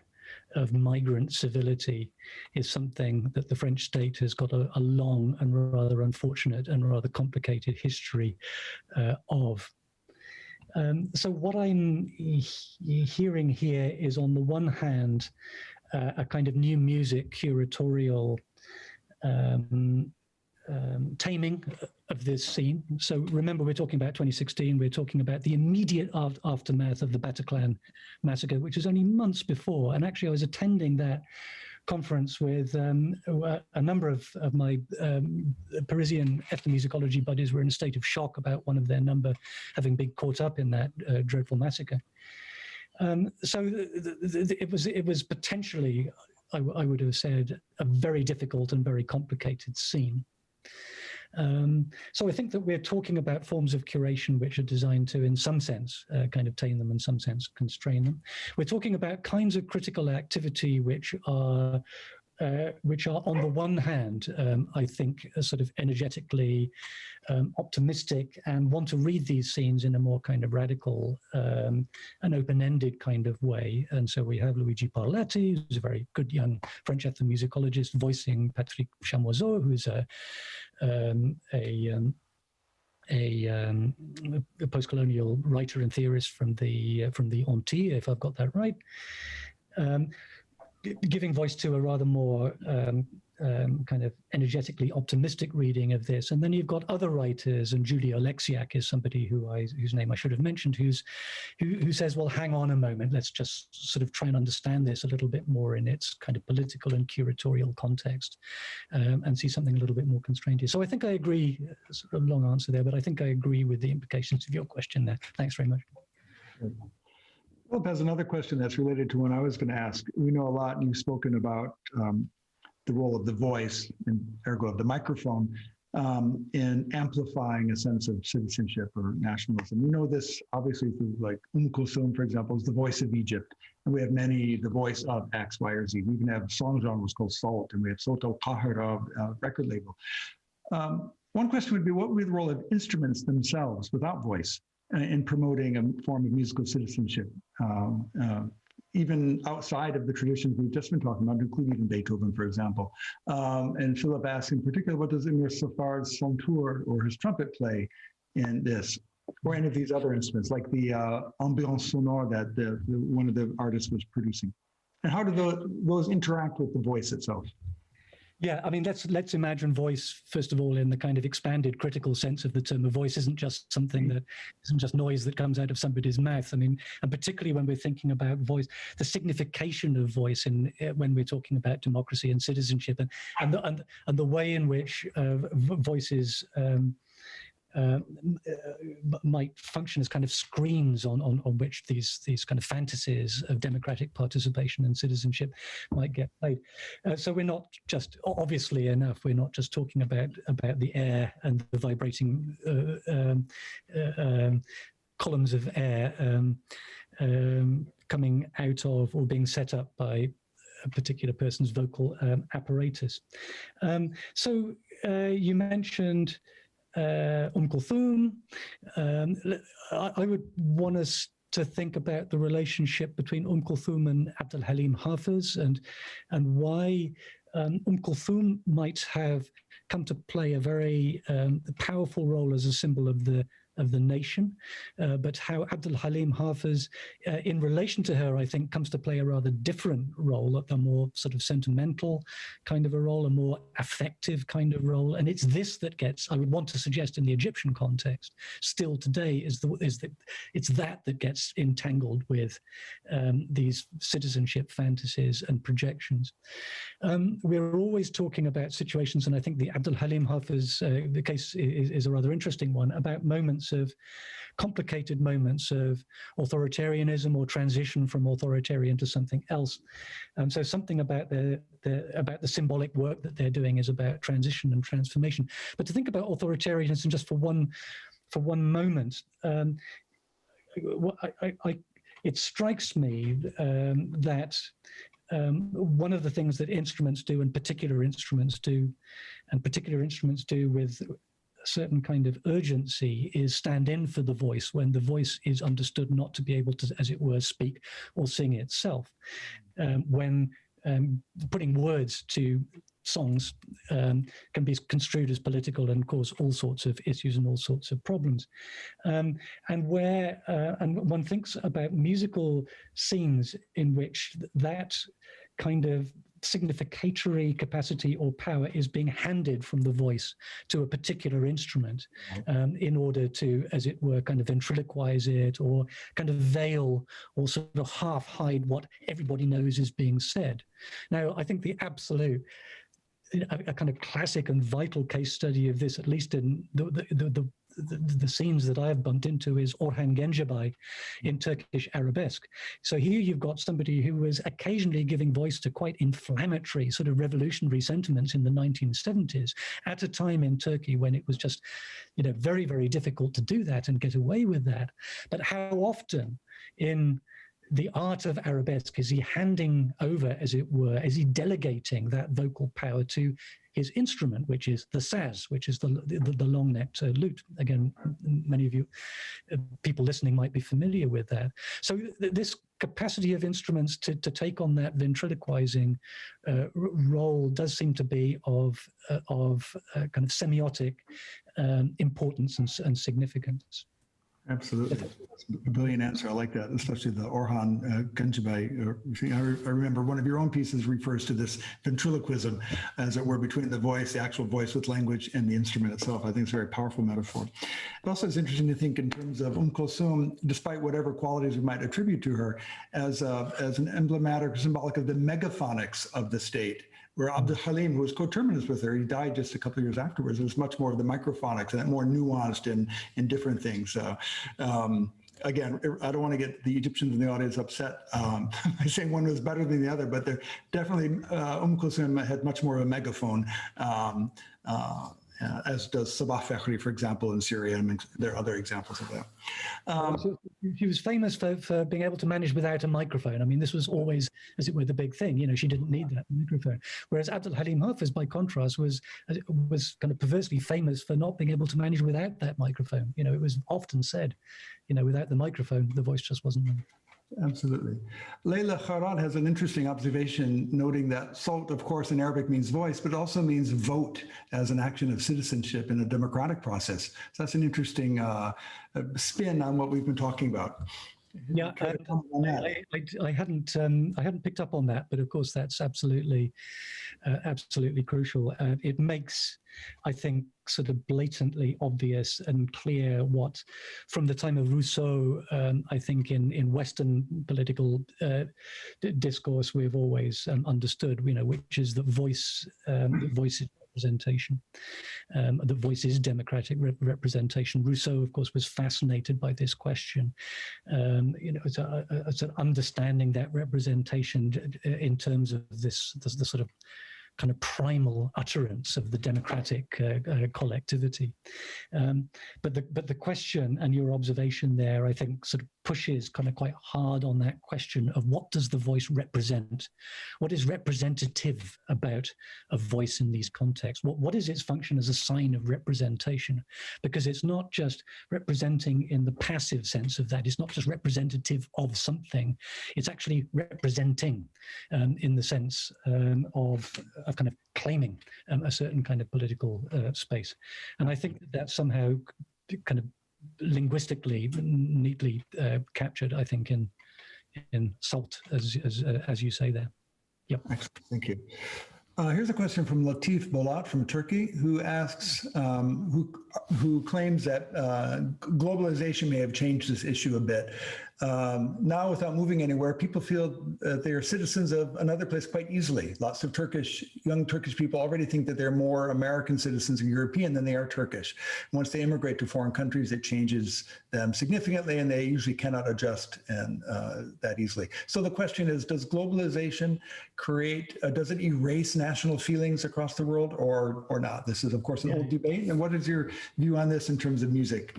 of migrant civility is something that the French state has got a long and rather unfortunate and rather complicated history of. So what I'm hearing here is, on the one hand, a kind of new music curatorial taming of this scene. So remember, we're talking about 2016, we're talking about the immediate aftermath of the Bataclan massacre, which was only months before. And actually I was attending that conference with a number of my Parisian ethnomusicology buddies. Were in a state of shock about one of their number having been caught up in that dreadful massacre. So it was potentially, I would have said, a very difficult and very complicated scene. So I think that we're talking about forms of curation which are designed to, in some sense, kind of tame them, in some sense constrain them. We're talking about kinds of critical activity which are on the one hand, I think, sort of energetically optimistic and want to read these scenes in a more kind of radical and open-ended kind of way. And so we have Luigi Parlati, who's a very good young French ethnomusicologist, voicing Patrick Chamoiseau, who's a postcolonial writer and theorist from the Antilles, if I've got that right. Giving voice to a rather more kind of energetically optimistic reading of this. And then you've got other writers, and Julia Alexiak is somebody whose name I should have mentioned, who says, well, hang on a moment, let's just sort of try and understand this a little bit more in its kind of political and curatorial context, and see something a little bit more constrained here. So I think I agree, sort of long answer there, but I think I agree with the implications of your question there. Thanks very much. Philip has another question that's related to one I was going to ask. We know a lot, and you've spoken about the role of the voice, and ergo of the microphone, in amplifying a sense of citizenship or nationalism. We know this obviously through, like, Kulthum, for example, is the voice of Egypt. And we have many, the voice of X, Y, or Z. We even have a song genre was called Salt, and we have Salt al-Qahar record label. One question would be, what would be the role of instruments themselves without voice in promoting a form of musical citizenship even outside of the traditions we've just been talking about, including even Beethoven, for example. And Philip asks in particular, what does Emir Safar's santur or his trumpet play in this, or any of these other instruments, like the ambiance sonore that one of the artists was producing? And how do those interact with the voice itself? Yeah, I mean, let's imagine voice, first of all, in the kind of expanded critical sense of the term. A voice isn't just something that isn't just noise that comes out of somebody's mouth. I mean, and particularly when we're thinking about voice, the signification of voice when we're talking about democracy and citizenship, and the way in which voices might function as kind of screens on which these kind of fantasies of democratic participation and citizenship might get played. So we're not just, obviously enough, we're not just talking about the air and the vibrating columns of air coming out of or being set up by a particular person's vocal apparatus. So you mentioned Kulthum. I would want us to think about the relationship between Kulthum and Abdul Halim Hafiz, and why Kulthum might have come to play a very powerful role as a symbol of the nation, but how Abdul Halim Hafiz, in relation to her, I think, comes to play a rather different role, a more sort of sentimental kind of a role, a more affective kind of role. And it's this that gets, I would want to suggest, in the Egyptian context, still today, it's that gets entangled with these citizenship fantasies and projections. We're always talking about situations, and I think the Abdul Halim Hafiz the case is a rather interesting one, about complicated moments of authoritarianism or transition from authoritarian to something else. So something about the symbolic work that they're doing is about transition and transformation. But to think about authoritarianism just for one moment, it strikes me that one of the things that instruments do, and particular instruments do with a certain kind of urgency, is stand in for the voice when the voice is understood not to be able to, as it were, speak or sing itself. When putting words to songs can be construed as political and cause all sorts of issues and all sorts of problems. And one thinks about musical scenes in which that kind of significatory capacity or power is being handed from the voice to a particular instrument in order to, as it were, kind of ventriloquize it, or kind of veil or sort of half hide what everybody knows is being said. Now, I think the absolute, a kind of classic and vital case study of this, at least in the scenes that I have bumped into, is Orhan Gencebay in Turkish arabesque. So here you've got somebody who was occasionally giving voice to quite inflammatory sort of revolutionary sentiments in the 1970s, at a time in Turkey when it was just, very, very difficult to do that and get away with that. But how often in the art of arabesque is he handing over, as it were, is he delegating that vocal power to his instrument, which is the saz, which is the long-necked lute. Again, many of you people listening might be familiar with that. So this capacity of instruments to take on that ventriloquizing role does seem to be of kind of semiotic importance and significance. Absolutely. That's a brilliant answer. I like that, especially the Orhan Gencebay. I remember one of your own pieces refers to this ventriloquism, as it were, between the voice, the actual voice with language, and the instrument itself. I think it's a very powerful metaphor. It also is interesting to think in terms of Kulthum, despite whatever qualities we might attribute to her, as an emblematic or symbolic of the megaphonics of the state, where Abdul Halim, who was coterminous with her, he died just a couple of years afterwards. It was much more of the microphonics and more nuanced in different things. Again, I don't want to get the Egyptians in the audience upset by saying one was better than the other, but they're definitely, Kulthum had much more of a megaphone, as does Sabah Fakhri, for example, in Syria, and there are other examples of that. She was famous for being able to manage without a microphone. I mean, this was always, as it were, the big thing. She didn't need that microphone. Whereas Abdul Halim Hafiz, by contrast, was kind of perversely famous for not being able to manage without that microphone. It was often said, without the microphone, the voice just wasn't there. Absolutely. Leila Kharan has an interesting observation, noting that salt, of course, in Arabic means voice, but it also means vote as an action of citizenship in a democratic process. So that's an interesting spin on what we've been talking about. Yeah, I hadn't picked up on that, but of course that's absolutely crucial. It makes, I think, sort of blatantly obvious and clear what, from the time of Rousseau, I think in Western political discourse we've always understood, which is that voice is representation. The voice is democratic representation. Rousseau, of course, was fascinated by this question. It's understanding that representation in terms of the sort of kind of primal utterance of the democratic collectivity. But the question and your observation there, I think, sort of pushes kind of quite hard on that question of what does the voice represent? What is representative about a voice in these contexts? What is its function as a sign of representation? Because it's not just representing in the passive sense of that. It's not just representative of something. It's actually representing in the sense of kind of claiming a certain kind of political space. And I think that somehow kind of linguistically neatly captured, I think, in SALT, as you say there. Yep. Excellent. Thank you. Here's a question from Latif Bolat from Turkey, who asks, who claims that globalization may have changed this issue a bit. Now, without moving anywhere, people feel that they are citizens of another place quite easily. Lots of young Turkish people already think that they're more American citizens or European than they are Turkish. Once they immigrate to foreign countries, it changes them significantly, and they usually cannot adjust that easily. So the question is, does globalization does it erase national feelings across the world or not? This is, of course, an old debate. And what is your view on this in terms of music?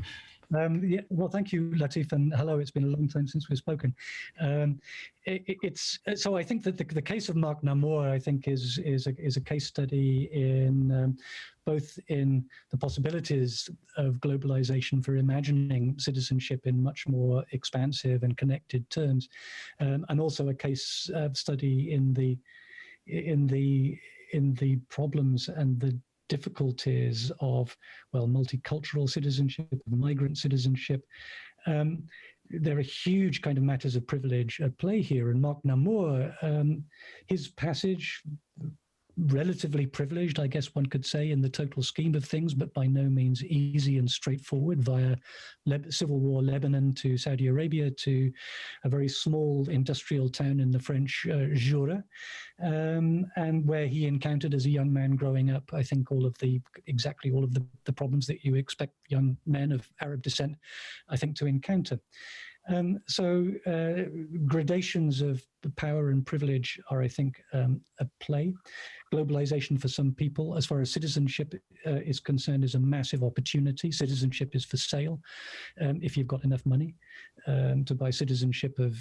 Yeah, well, thank you, Latif, and hello. It's been a long time since we've spoken. So I think that the case of Marc Nammour, I think, is a case study in both in the possibilities of globalization for imagining citizenship in much more expansive and connected terms, and also a case study in the problems and the difficulties of, well, multicultural citizenship, migrant citizenship. There are huge kind of matters of privilege at play here. And Marc Nammour, his passage, relatively privileged, I guess one could say, in the total scheme of things, but by no means easy and straightforward, via civil war Lebanon to Saudi Arabia to a very small industrial town in the French Jura, and where he encountered as a young man growing up, I think, exactly all of the problems that you expect young men of Arab descent, I think, to encounter. So gradations of power and privilege are, I think, at play. Globalization for some people, as far as citizenship is concerned, is a massive opportunity. Citizenship is for sale if you've got enough money to buy citizenship of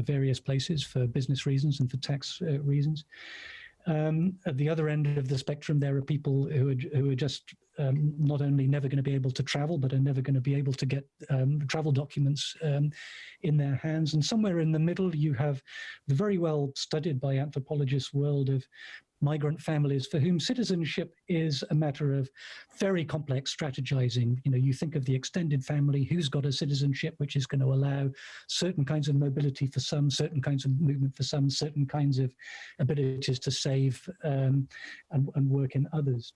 various places for business reasons and for tax reasons. At the other end of the spectrum, there are people who are just not only never going to be able to travel, but are never going to be able to get travel documents in their hands. And somewhere in the middle, you have the very well studied by anthropologists world of migrant families for whom citizenship is a matter of very complex strategizing. You think of the extended family, who's got a citizenship which is going to allow certain kinds of mobility for some, certain kinds of movement for some, certain kinds of abilities to save and work in others.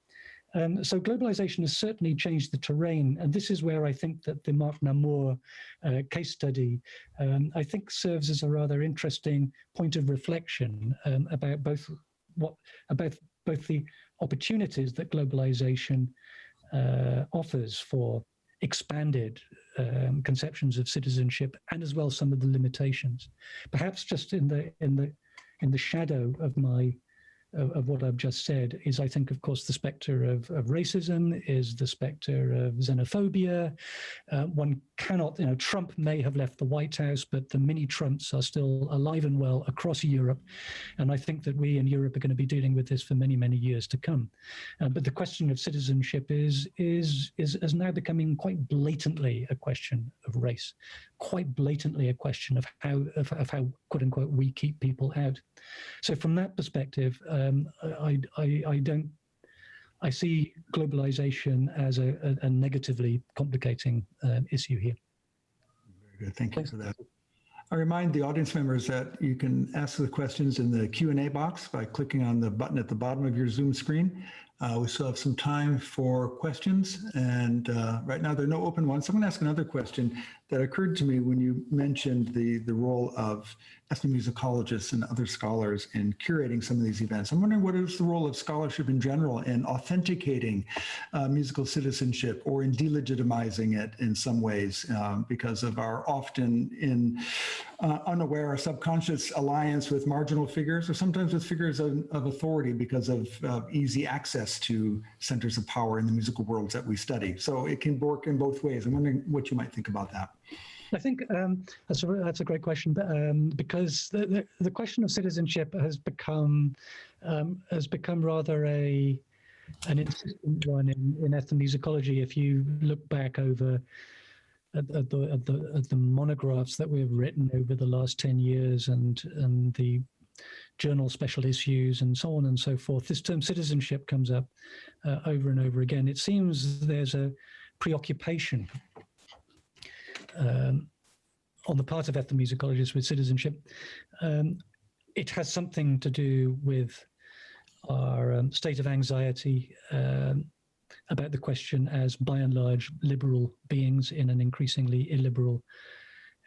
So globalization has certainly changed the terrain. And this is where I think that the Marc Nammour case study, I think, serves as a rather interesting point of reflection about both the opportunities that globalization offers for expanded conceptions of citizenship, and as well some of the limitations. Perhaps just in the shadow of my of what I've just said is, I think, of course, the specter of racism, is the specter of xenophobia. One cannot, Trump may have left the White House, but the mini Trumps are still alive and well across Europe. And I think that we in Europe are going to be dealing with this for many, many years to come. But the question of citizenship is now becoming quite blatantly a question of race, quite blatantly a question of how quote unquote, we keep people out. So from that perspective, I see globalization as a negatively complicating issue here. Very good. Thank you for that. I remind the audience members that you can ask the questions in the Q&A box by clicking on the button at the bottom of your Zoom screen. We still have some time for questions, and right now there are no open ones. So I'm going to ask another question that occurred to me when you mentioned the role of ethnomusicologists and other scholars in curating some of these events. I'm wondering, what is the role of scholarship in general in authenticating musical citizenship or in delegitimizing it in some ways because of our often unaware or subconscious alliance with marginal figures, or sometimes with figures of authority because of easy access to centers of power in the musical worlds that we study. So it can work in both ways. I'm wondering what you might think about that. I think that's a great question, because the question of citizenship has become rather an insistent one in ethnomusicology. If you look back over at the monographs that we've written over the last 10 years and the journal special issues and so on and so forth, this term citizenship comes up over and over again. It seems there's a preoccupation on the part of ethnomusicologists with citizenship. It has something to do with our state of anxiety about the question as, by and large, liberal beings in an increasingly illiberal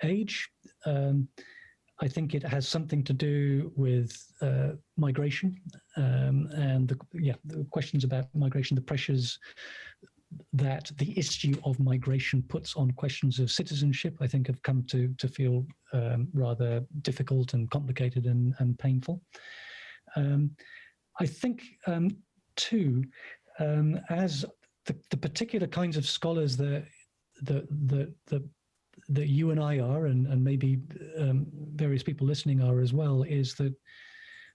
age. I think it has something to do with migration and the questions about migration, the pressures that the issue of migration puts on questions of citizenship, I think have come to feel rather difficult and complicated and painful. I think, too, as the particular kinds of scholars that you and I are, and maybe various people listening are as well, is that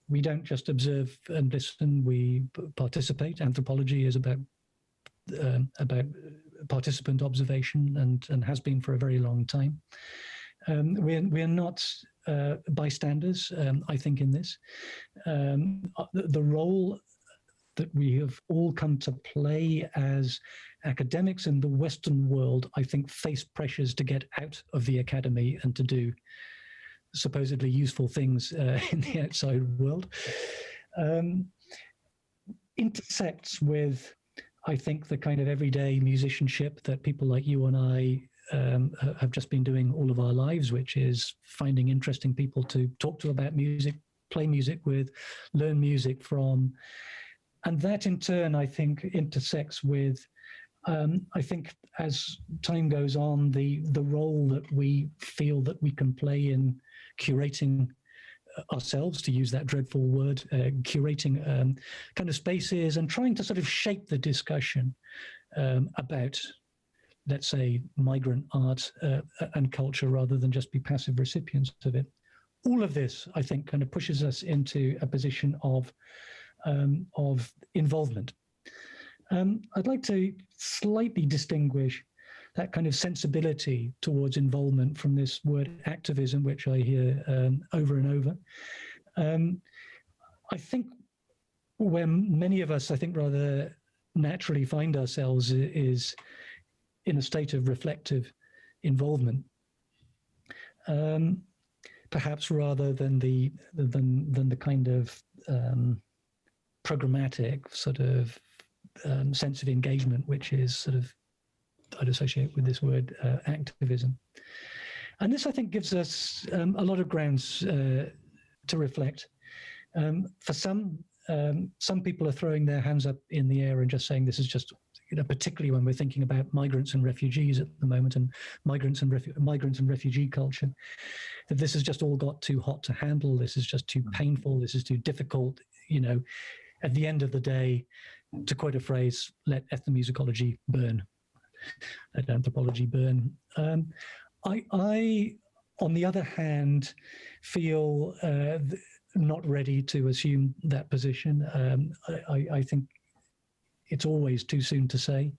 we don't just observe and listen, we participate. Anthropology is about participant observation and has been for a very long time. We're not bystanders, I think, in this. The role that we have all come to play as academics in the Western world, I think, face pressures to get out of the academy and to do supposedly useful things in the outside world, intersects with, I think, the kind of everyday musicianship that people like you and I have just been doing all of our lives, which is finding interesting people to talk to about music, play music with, learn music from. And that in turn, I think, intersects with, I think, as time goes on, the role that we feel that we can play in curating ourselves, to use that dreadful word, curating kind of spaces and trying to sort of shape the discussion about, let's say, migrant art and culture, rather than just be passive recipients of it. All of this, I think, kind of pushes us into a position of involvement. I'd like to slightly distinguish that kind of sensibility towards involvement from this word activism, which I hear over and over. I think where many of us, I think, rather naturally find ourselves is in a state of reflective involvement, perhaps rather than the kind of programmatic sort of sense of engagement, which is sort of, I'd associate with this word activism. And this, I think, gives us a lot of grounds to reflect. For some people are throwing their hands up in the air and just saying this is just, particularly when we're thinking about migrants and refugees at the moment, and migrants and refugee culture, that this has just all got too hot to handle. This is just too painful. This is too difficult. you know, at the end of the day, to quote a phrase, let ethnomusicology burn, let anthropology burn. I, on the other hand, feel not ready to assume that position. I think it's always too soon to say.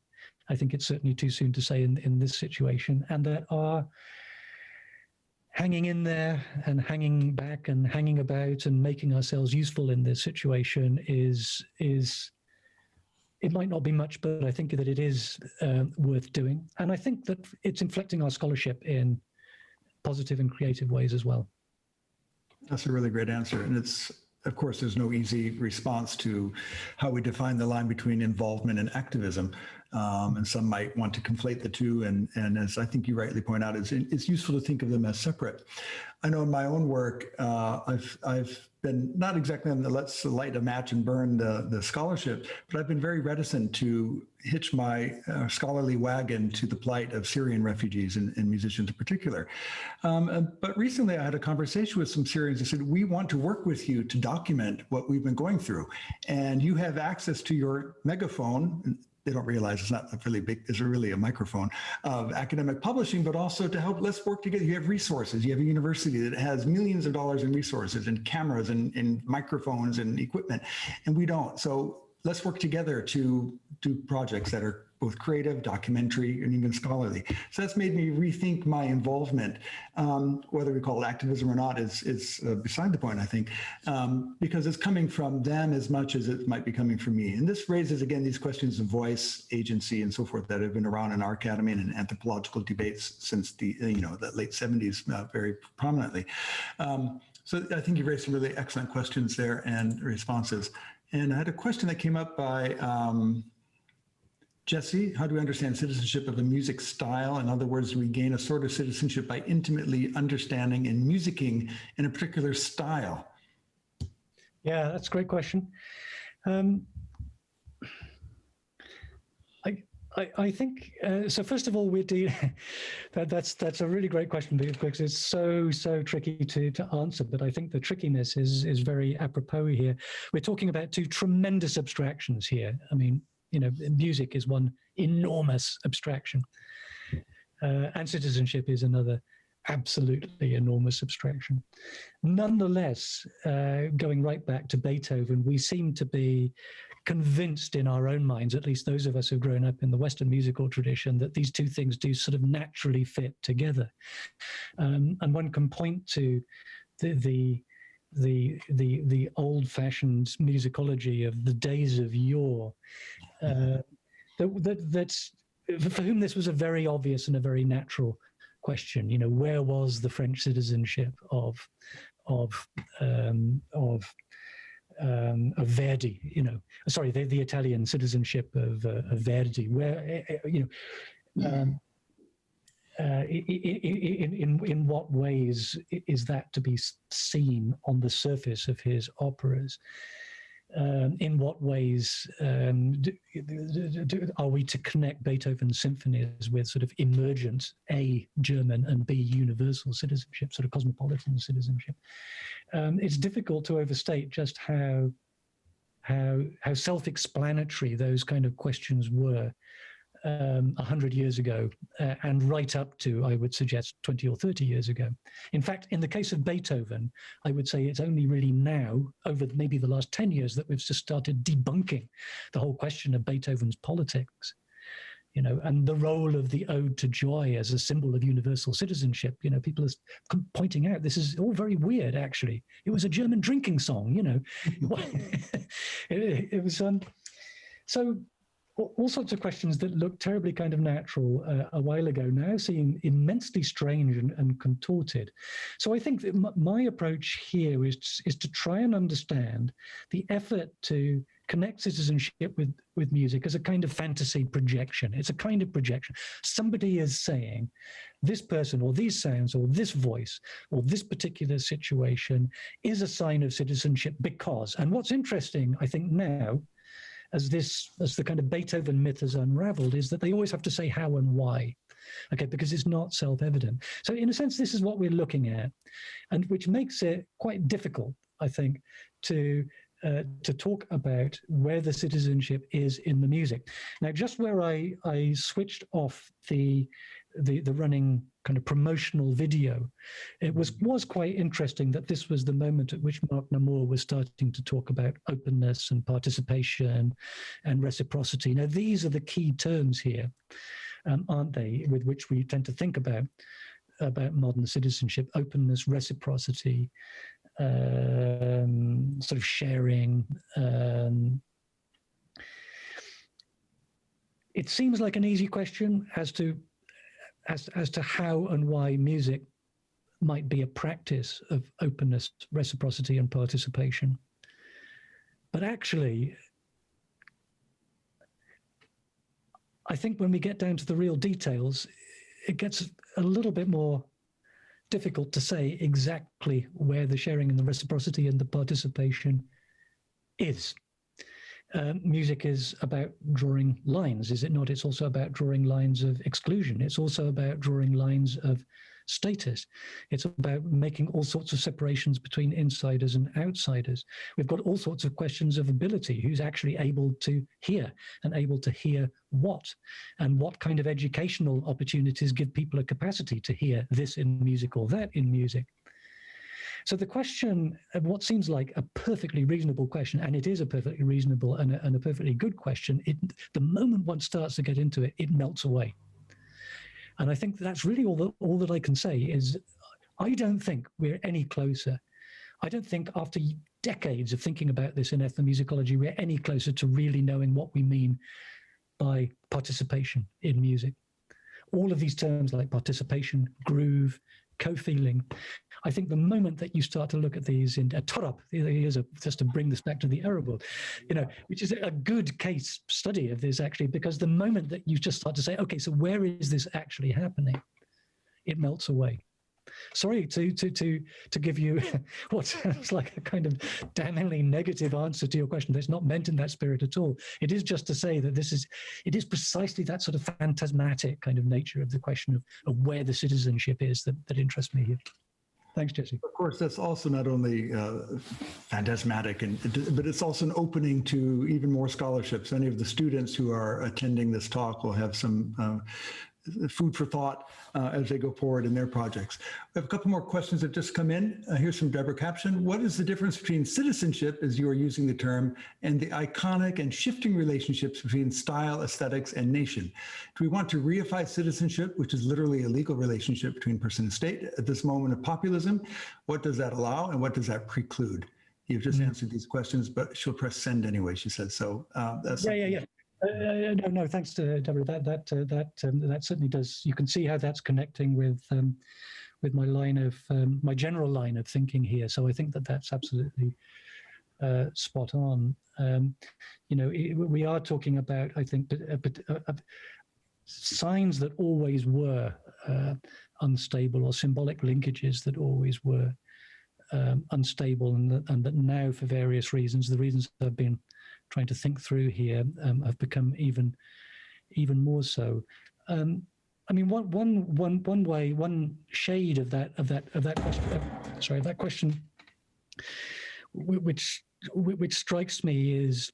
I think it's certainly too soon to say in this situation, and that our hanging in there and hanging back and hanging about and making ourselves useful in this situation is it might not be much, but I think that it is worth doing. And I think that it's inflecting our scholarship in positive and creative ways as well. That's a really great answer. And it's, of course, there's no easy response to how we define the line between involvement and activism. And some might want to conflate the two. And as I think you rightly point out, it's useful to think of them as separate. I know in my own work, I've been not exactly on the let's light a match and burn the scholarship, but I've been very reticent to hitch my scholarly wagon to the plight of Syrian refugees and musicians in particular. But recently I had a conversation with some Syrians who said, we want to work with you to document what we've been going through. And you have access to your megaphone. They don't realize it's not really big, it's really a microphone of academic publishing, but also to help, let's work together. You have resources. You have a university that has millions of dollars in resources and cameras and microphones and equipment, and we don't. So let's work together to do projects that are both creative, documentary, and even scholarly. So that's made me rethink my involvement. Whether we call it activism or not is beside the point, I think, because it's coming from them as much as it might be coming from me. And this raises, again, these questions of voice, agency, and so forth that have been around in our academy and in anthropological debates since the late 70s very prominently. So I think you raised some really excellent questions there and responses. And I had a question that came up by Jesse. How do we understand citizenship of a music style? In other words, do we gain a sort of citizenship by intimately understanding and musicking in a particular style? Yeah, that's a great question. I think, so first of all, we're dealing, that's a really great question because it's so tricky to answer, but I think the trickiness is very apropos here. We're talking about two tremendous abstractions here. I mean, music is one enormous abstraction, and citizenship is another absolutely enormous abstraction. Nonetheless, going right back to Beethoven, we seem to be convinced in our own minds, at least those of us who've grown up in the Western musical tradition, that these two things do sort of naturally fit together. And one can point to the old-fashioned musicology of the days of yore, that's for whom this was a very obvious and a very natural question. Where was the French citizenship of Verdi? Sorry, the Italian citizenship of Verdi. Where in what ways is that to be seen on the surface of his operas? In what ways are we to connect Beethoven's symphonies with sort of emergent A, German, and B, universal citizenship, sort of cosmopolitan citizenship? It's difficult to overstate just how self-explanatory those kind of questions were 100 years ago, and right up to, I would suggest, 20 or 30 years ago. In fact, in the case of Beethoven, I would say it's only really now, over maybe the last 10 years, that we've just started debunking the whole question of Beethoven's politics, and the role of the Ode to Joy as a symbol of universal citizenship. People are pointing out this is all very weird, actually. It was a German drinking song, it was so all sorts of questions that looked terribly kind of natural a while ago now seem immensely strange and contorted. So I think that my approach here is to try and understand the effort to connect citizenship with music as a kind of fantasy projection. It's a kind of projection. Somebody is saying this person or these sounds or this voice or this particular situation is a sign of citizenship because, and what's interesting, I think now, as the kind of Beethoven myth has unraveled, is that they always have to say how and why, okay, because it's not self-evident. So in a sense, this is what we're looking at, and which makes it quite difficult, I think, to to talk about where the citizenship is in the music. Now, just where I switched off the running kind of promotional video, it was quite interesting that this was the moment at which Marc Nammour was starting to talk about openness and participation and reciprocity. Now, these are the key terms here, aren't they, with which we tend to think about modern citizenship: openness, reciprocity, sort of sharing. It seems like an easy question as to how and why music might be a practice of openness, reciprocity, and participation. But actually, I think when we get down to the real details, it gets a little bit more difficult to say exactly where the sharing and the reciprocity and the participation is. Music is about drawing lines, is it not? It's also about drawing lines of exclusion. It's also about drawing lines of status. It's about making all sorts of separations between insiders and outsiders. We've got all sorts of questions of ability. Who's actually able to hear, and able to hear what? And what kind of educational opportunities give people a capacity to hear this in music or that in music? So the question of what seems like a perfectly reasonable question, and it is a perfectly reasonable and a perfectly good question, the moment one starts to get into it, it melts away. And I think that's really all that I can say is I don't think we're any closer. I don't think after decades of thinking about this in ethnomusicology, we're any closer to really knowing what we mean by participation in music. All of these terms like participation, groove, co-feeling. I think the moment that you start to look at these in tarab, just to bring this back to the Arab world, which is a good case study of this actually, because the moment that you just start to say, okay, so where is this actually happening? It melts away. Sorry to give you what sounds like a kind of damningly negative answer to your question. That's not meant in that spirit at all. It is just to say that it is precisely that sort of phantasmatic kind of nature of the question of where the citizenship is that interests me here. Thanks, Jesse. Of course, that's also not only phantasmatic, but it's also an opening to even more scholarships. Any of the students who are attending this talk will have some food for thought as they go forward in their projects. We have a couple more questions that have just come in. Here's from Deborah Caption. What is the difference between citizenship, as you are using the term, and the iconic and shifting relationships between style, aesthetics, and nation? Do we want to reify citizenship, which is literally a legal relationship between person and state, at this moment of populism? What does that allow, and what does that preclude? You've just answered these questions, but she'll press send anyway, she said. So that's yeah. No, thanks to Deborah. That certainly does. You can see how that's connecting with my line of my general line of thinking here. So I think that's absolutely spot on. We are talking about, I think, signs that always were unstable, or symbolic linkages that always were unstable, and that now, for various reasons, the reasons I've been trying to think through here have become even more so. I mean, one way, one shade of that question. Sorry, that question, which strikes me is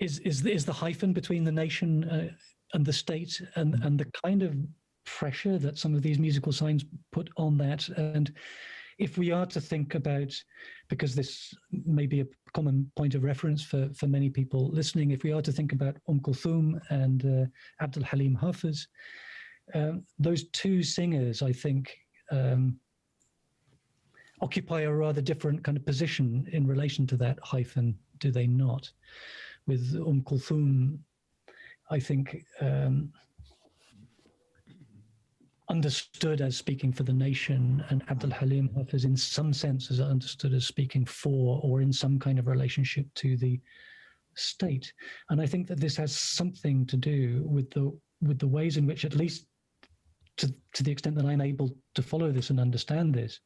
the hyphen between the nation and the state, and the kind of pressure that some of these musical signs put on that. And if we are to think about, because this may be a common point of reference for many people listening, if we are to think about Kulthum and Abdul Halim Hafiz, those two singers, I think, occupy a rather different kind of position in relation to that hyphen, do they not? With Kulthum, I think, understood as speaking for the nation, and Abdul Halim Hafiz in some sense is understood as speaking for, or in some kind of relationship to, the state. And I think that this has something to do with the ways in which, at least to the extent that I'm able to follow this and understand this,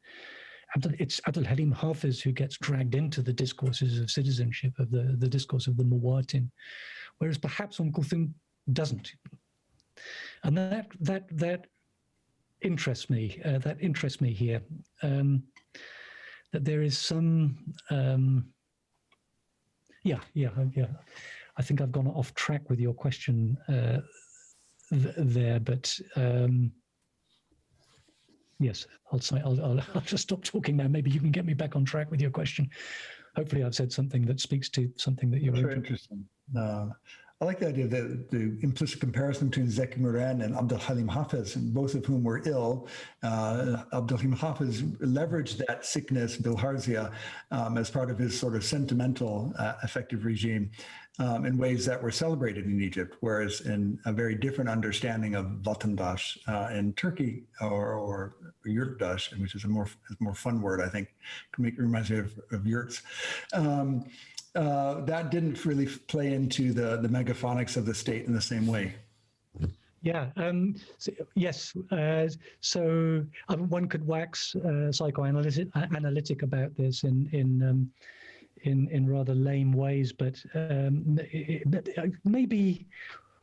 it's Abdul Halim Hafiz who gets dragged into the discourses of citizenship, of the discourse of the Muwatin, whereas perhaps Kulthum doesn't. And that interests me. That interests me here. that there is some, yeah. I think I've gone off track with your question there, but yes, I'll just stop talking now. Maybe you can get me back on track with your question. Hopefully I've said something that speaks to something that you're interested in. I like the idea that the implicit comparison between Zeki Müren and Abdul Halim Hafez, and both of whom were ill. Abdul Halim Hafez leveraged that sickness, bilharzia, as part of his sort of sentimental affective regime in ways that were celebrated in Egypt, whereas in a very different understanding of vatandash in Turkey, or yurtdash, which is a more fun word, I think. Reminds me of yurts. That didn't really play into the megaphonics of the state in the same way. Yeah. Yes. So one could wax psychoanalytic about this in rather lame ways, but maybe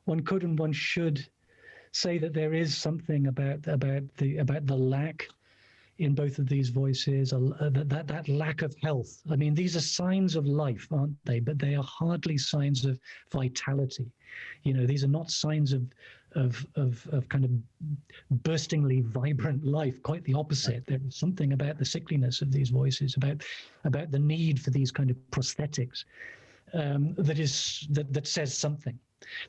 one could and one should say that there is something about the lack in both of these voices, that lack of health. I mean, these are signs of life, aren't they? But they are hardly signs of vitality. You know, these are not signs of kind of burstingly vibrant life. Quite the opposite. There is something about the sickliness of these voices, about the need for these kind of prosthetics, that says something.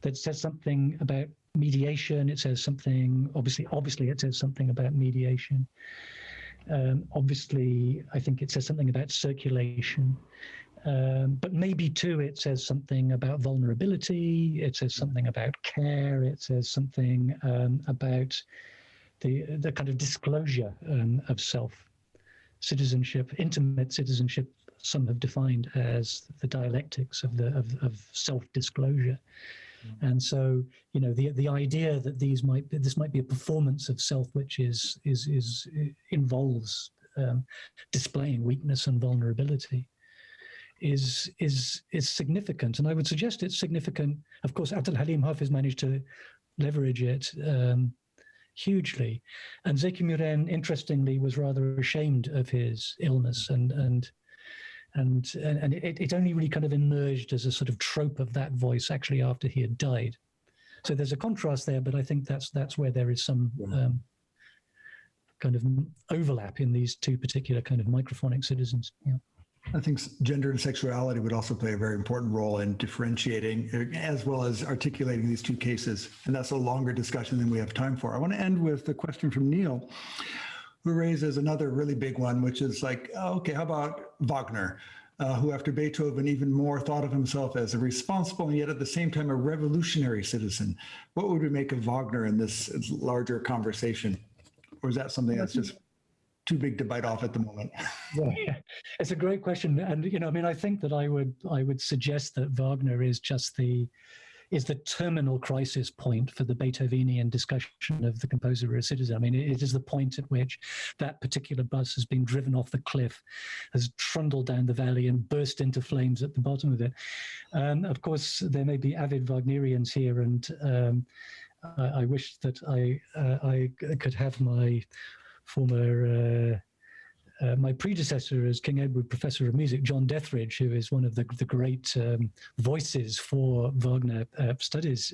That says something about mediation. It says something. Obviously, it says something about mediation. Obviously, I think it says something about circulation, but maybe too it says something about vulnerability. It says something about care. It says something about the kind of disclosure of self, citizenship, intimate citizenship. Some have defined as the dialectics of self-disclosure. And so, you know, the idea that this might be a performance of self, which involves displaying weakness and vulnerability, is significant. And I would suggest it's significant. Of course, Abdul Halim Hafez managed to leverage it hugely, and Zeki Müren, interestingly, was rather ashamed of his illness, and it only really kind of emerged as a sort of trope of that voice actually after he had died. So there's a contrast there, but I think that's where there is some kind of overlap in these two particular kind of microphonic citizens. Yeah. I think gender and sexuality would also play a very important role in differentiating as well as articulating these two cases. And that's a longer discussion than we have time for. I want to end with a question from Neil, who raises another really big one, which is like, okay, how about Wagner, who after Beethoven even more thought of himself as a responsible and yet at the same time a revolutionary citizen? What would we make of Wagner in this larger conversation? Or is that something that's just too big to bite off at the moment? Yeah, it's a great question. And, you know, I mean, I think that I would suggest that Wagner is just the terminal crisis point for the Beethovenian discussion of the composer as a citizen. I mean, it is the point at which that particular bus has been driven off the cliff, has trundled down the valley and burst into flames at the bottom of it. Of course, there may be avid Wagnerians here, and I wish that I could have my former my predecessor as King Edward Professor of Music, John Dethridge, who is one of the great voices for Wagner studies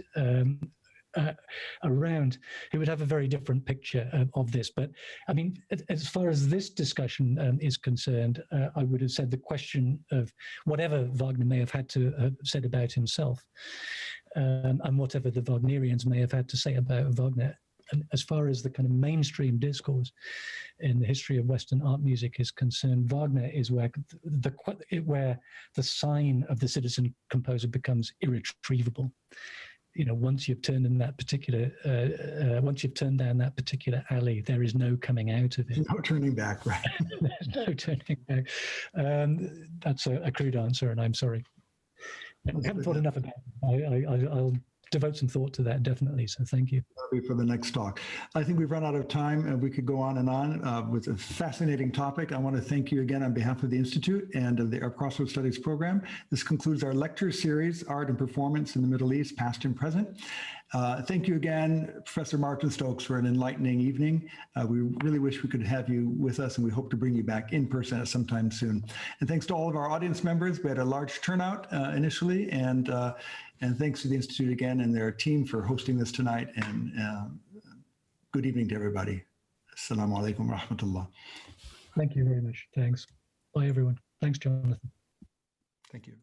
around, who would have a very different picture of this. But I mean, as far as this discussion is concerned, I would have said the question of whatever Wagner may have had to have said about himself, and whatever the Wagnerians may have had to say about Wagner. And as far as the kind of mainstream discourse in the history of Western art music is concerned, Wagner is where the sign of the citizen composer becomes irretrievable. You know, once you've turned in that particular, once you've turned down that particular alley, there is no coming out of it. No turning back, right? There's no turning back. That's a crude answer, and I'm sorry. I haven't thought enough about it. I'll devote some thought to that, definitely. So thank you. That'll be for the next talk. I think we've run out of time, and we could go on and on with a fascinating topic. I want to thank you again on behalf of the Institute and of our Crossroads Studies program. This concludes our lecture series, Art and Performance in the Middle East, Past and Present. Thank you again, Professor Martin Stokes, for an enlightening evening. We really wish we could have you with us, and we hope to bring you back in person at some time soon. And thanks to all of our audience members. We had a large turnout initially, and thanks to the Institute again and their team for hosting this tonight. And good evening to everybody. Assalamu alaikum wa rahmatullah. Thank you very much. Thanks. Bye, everyone. Thanks, Jonathan. Thank you.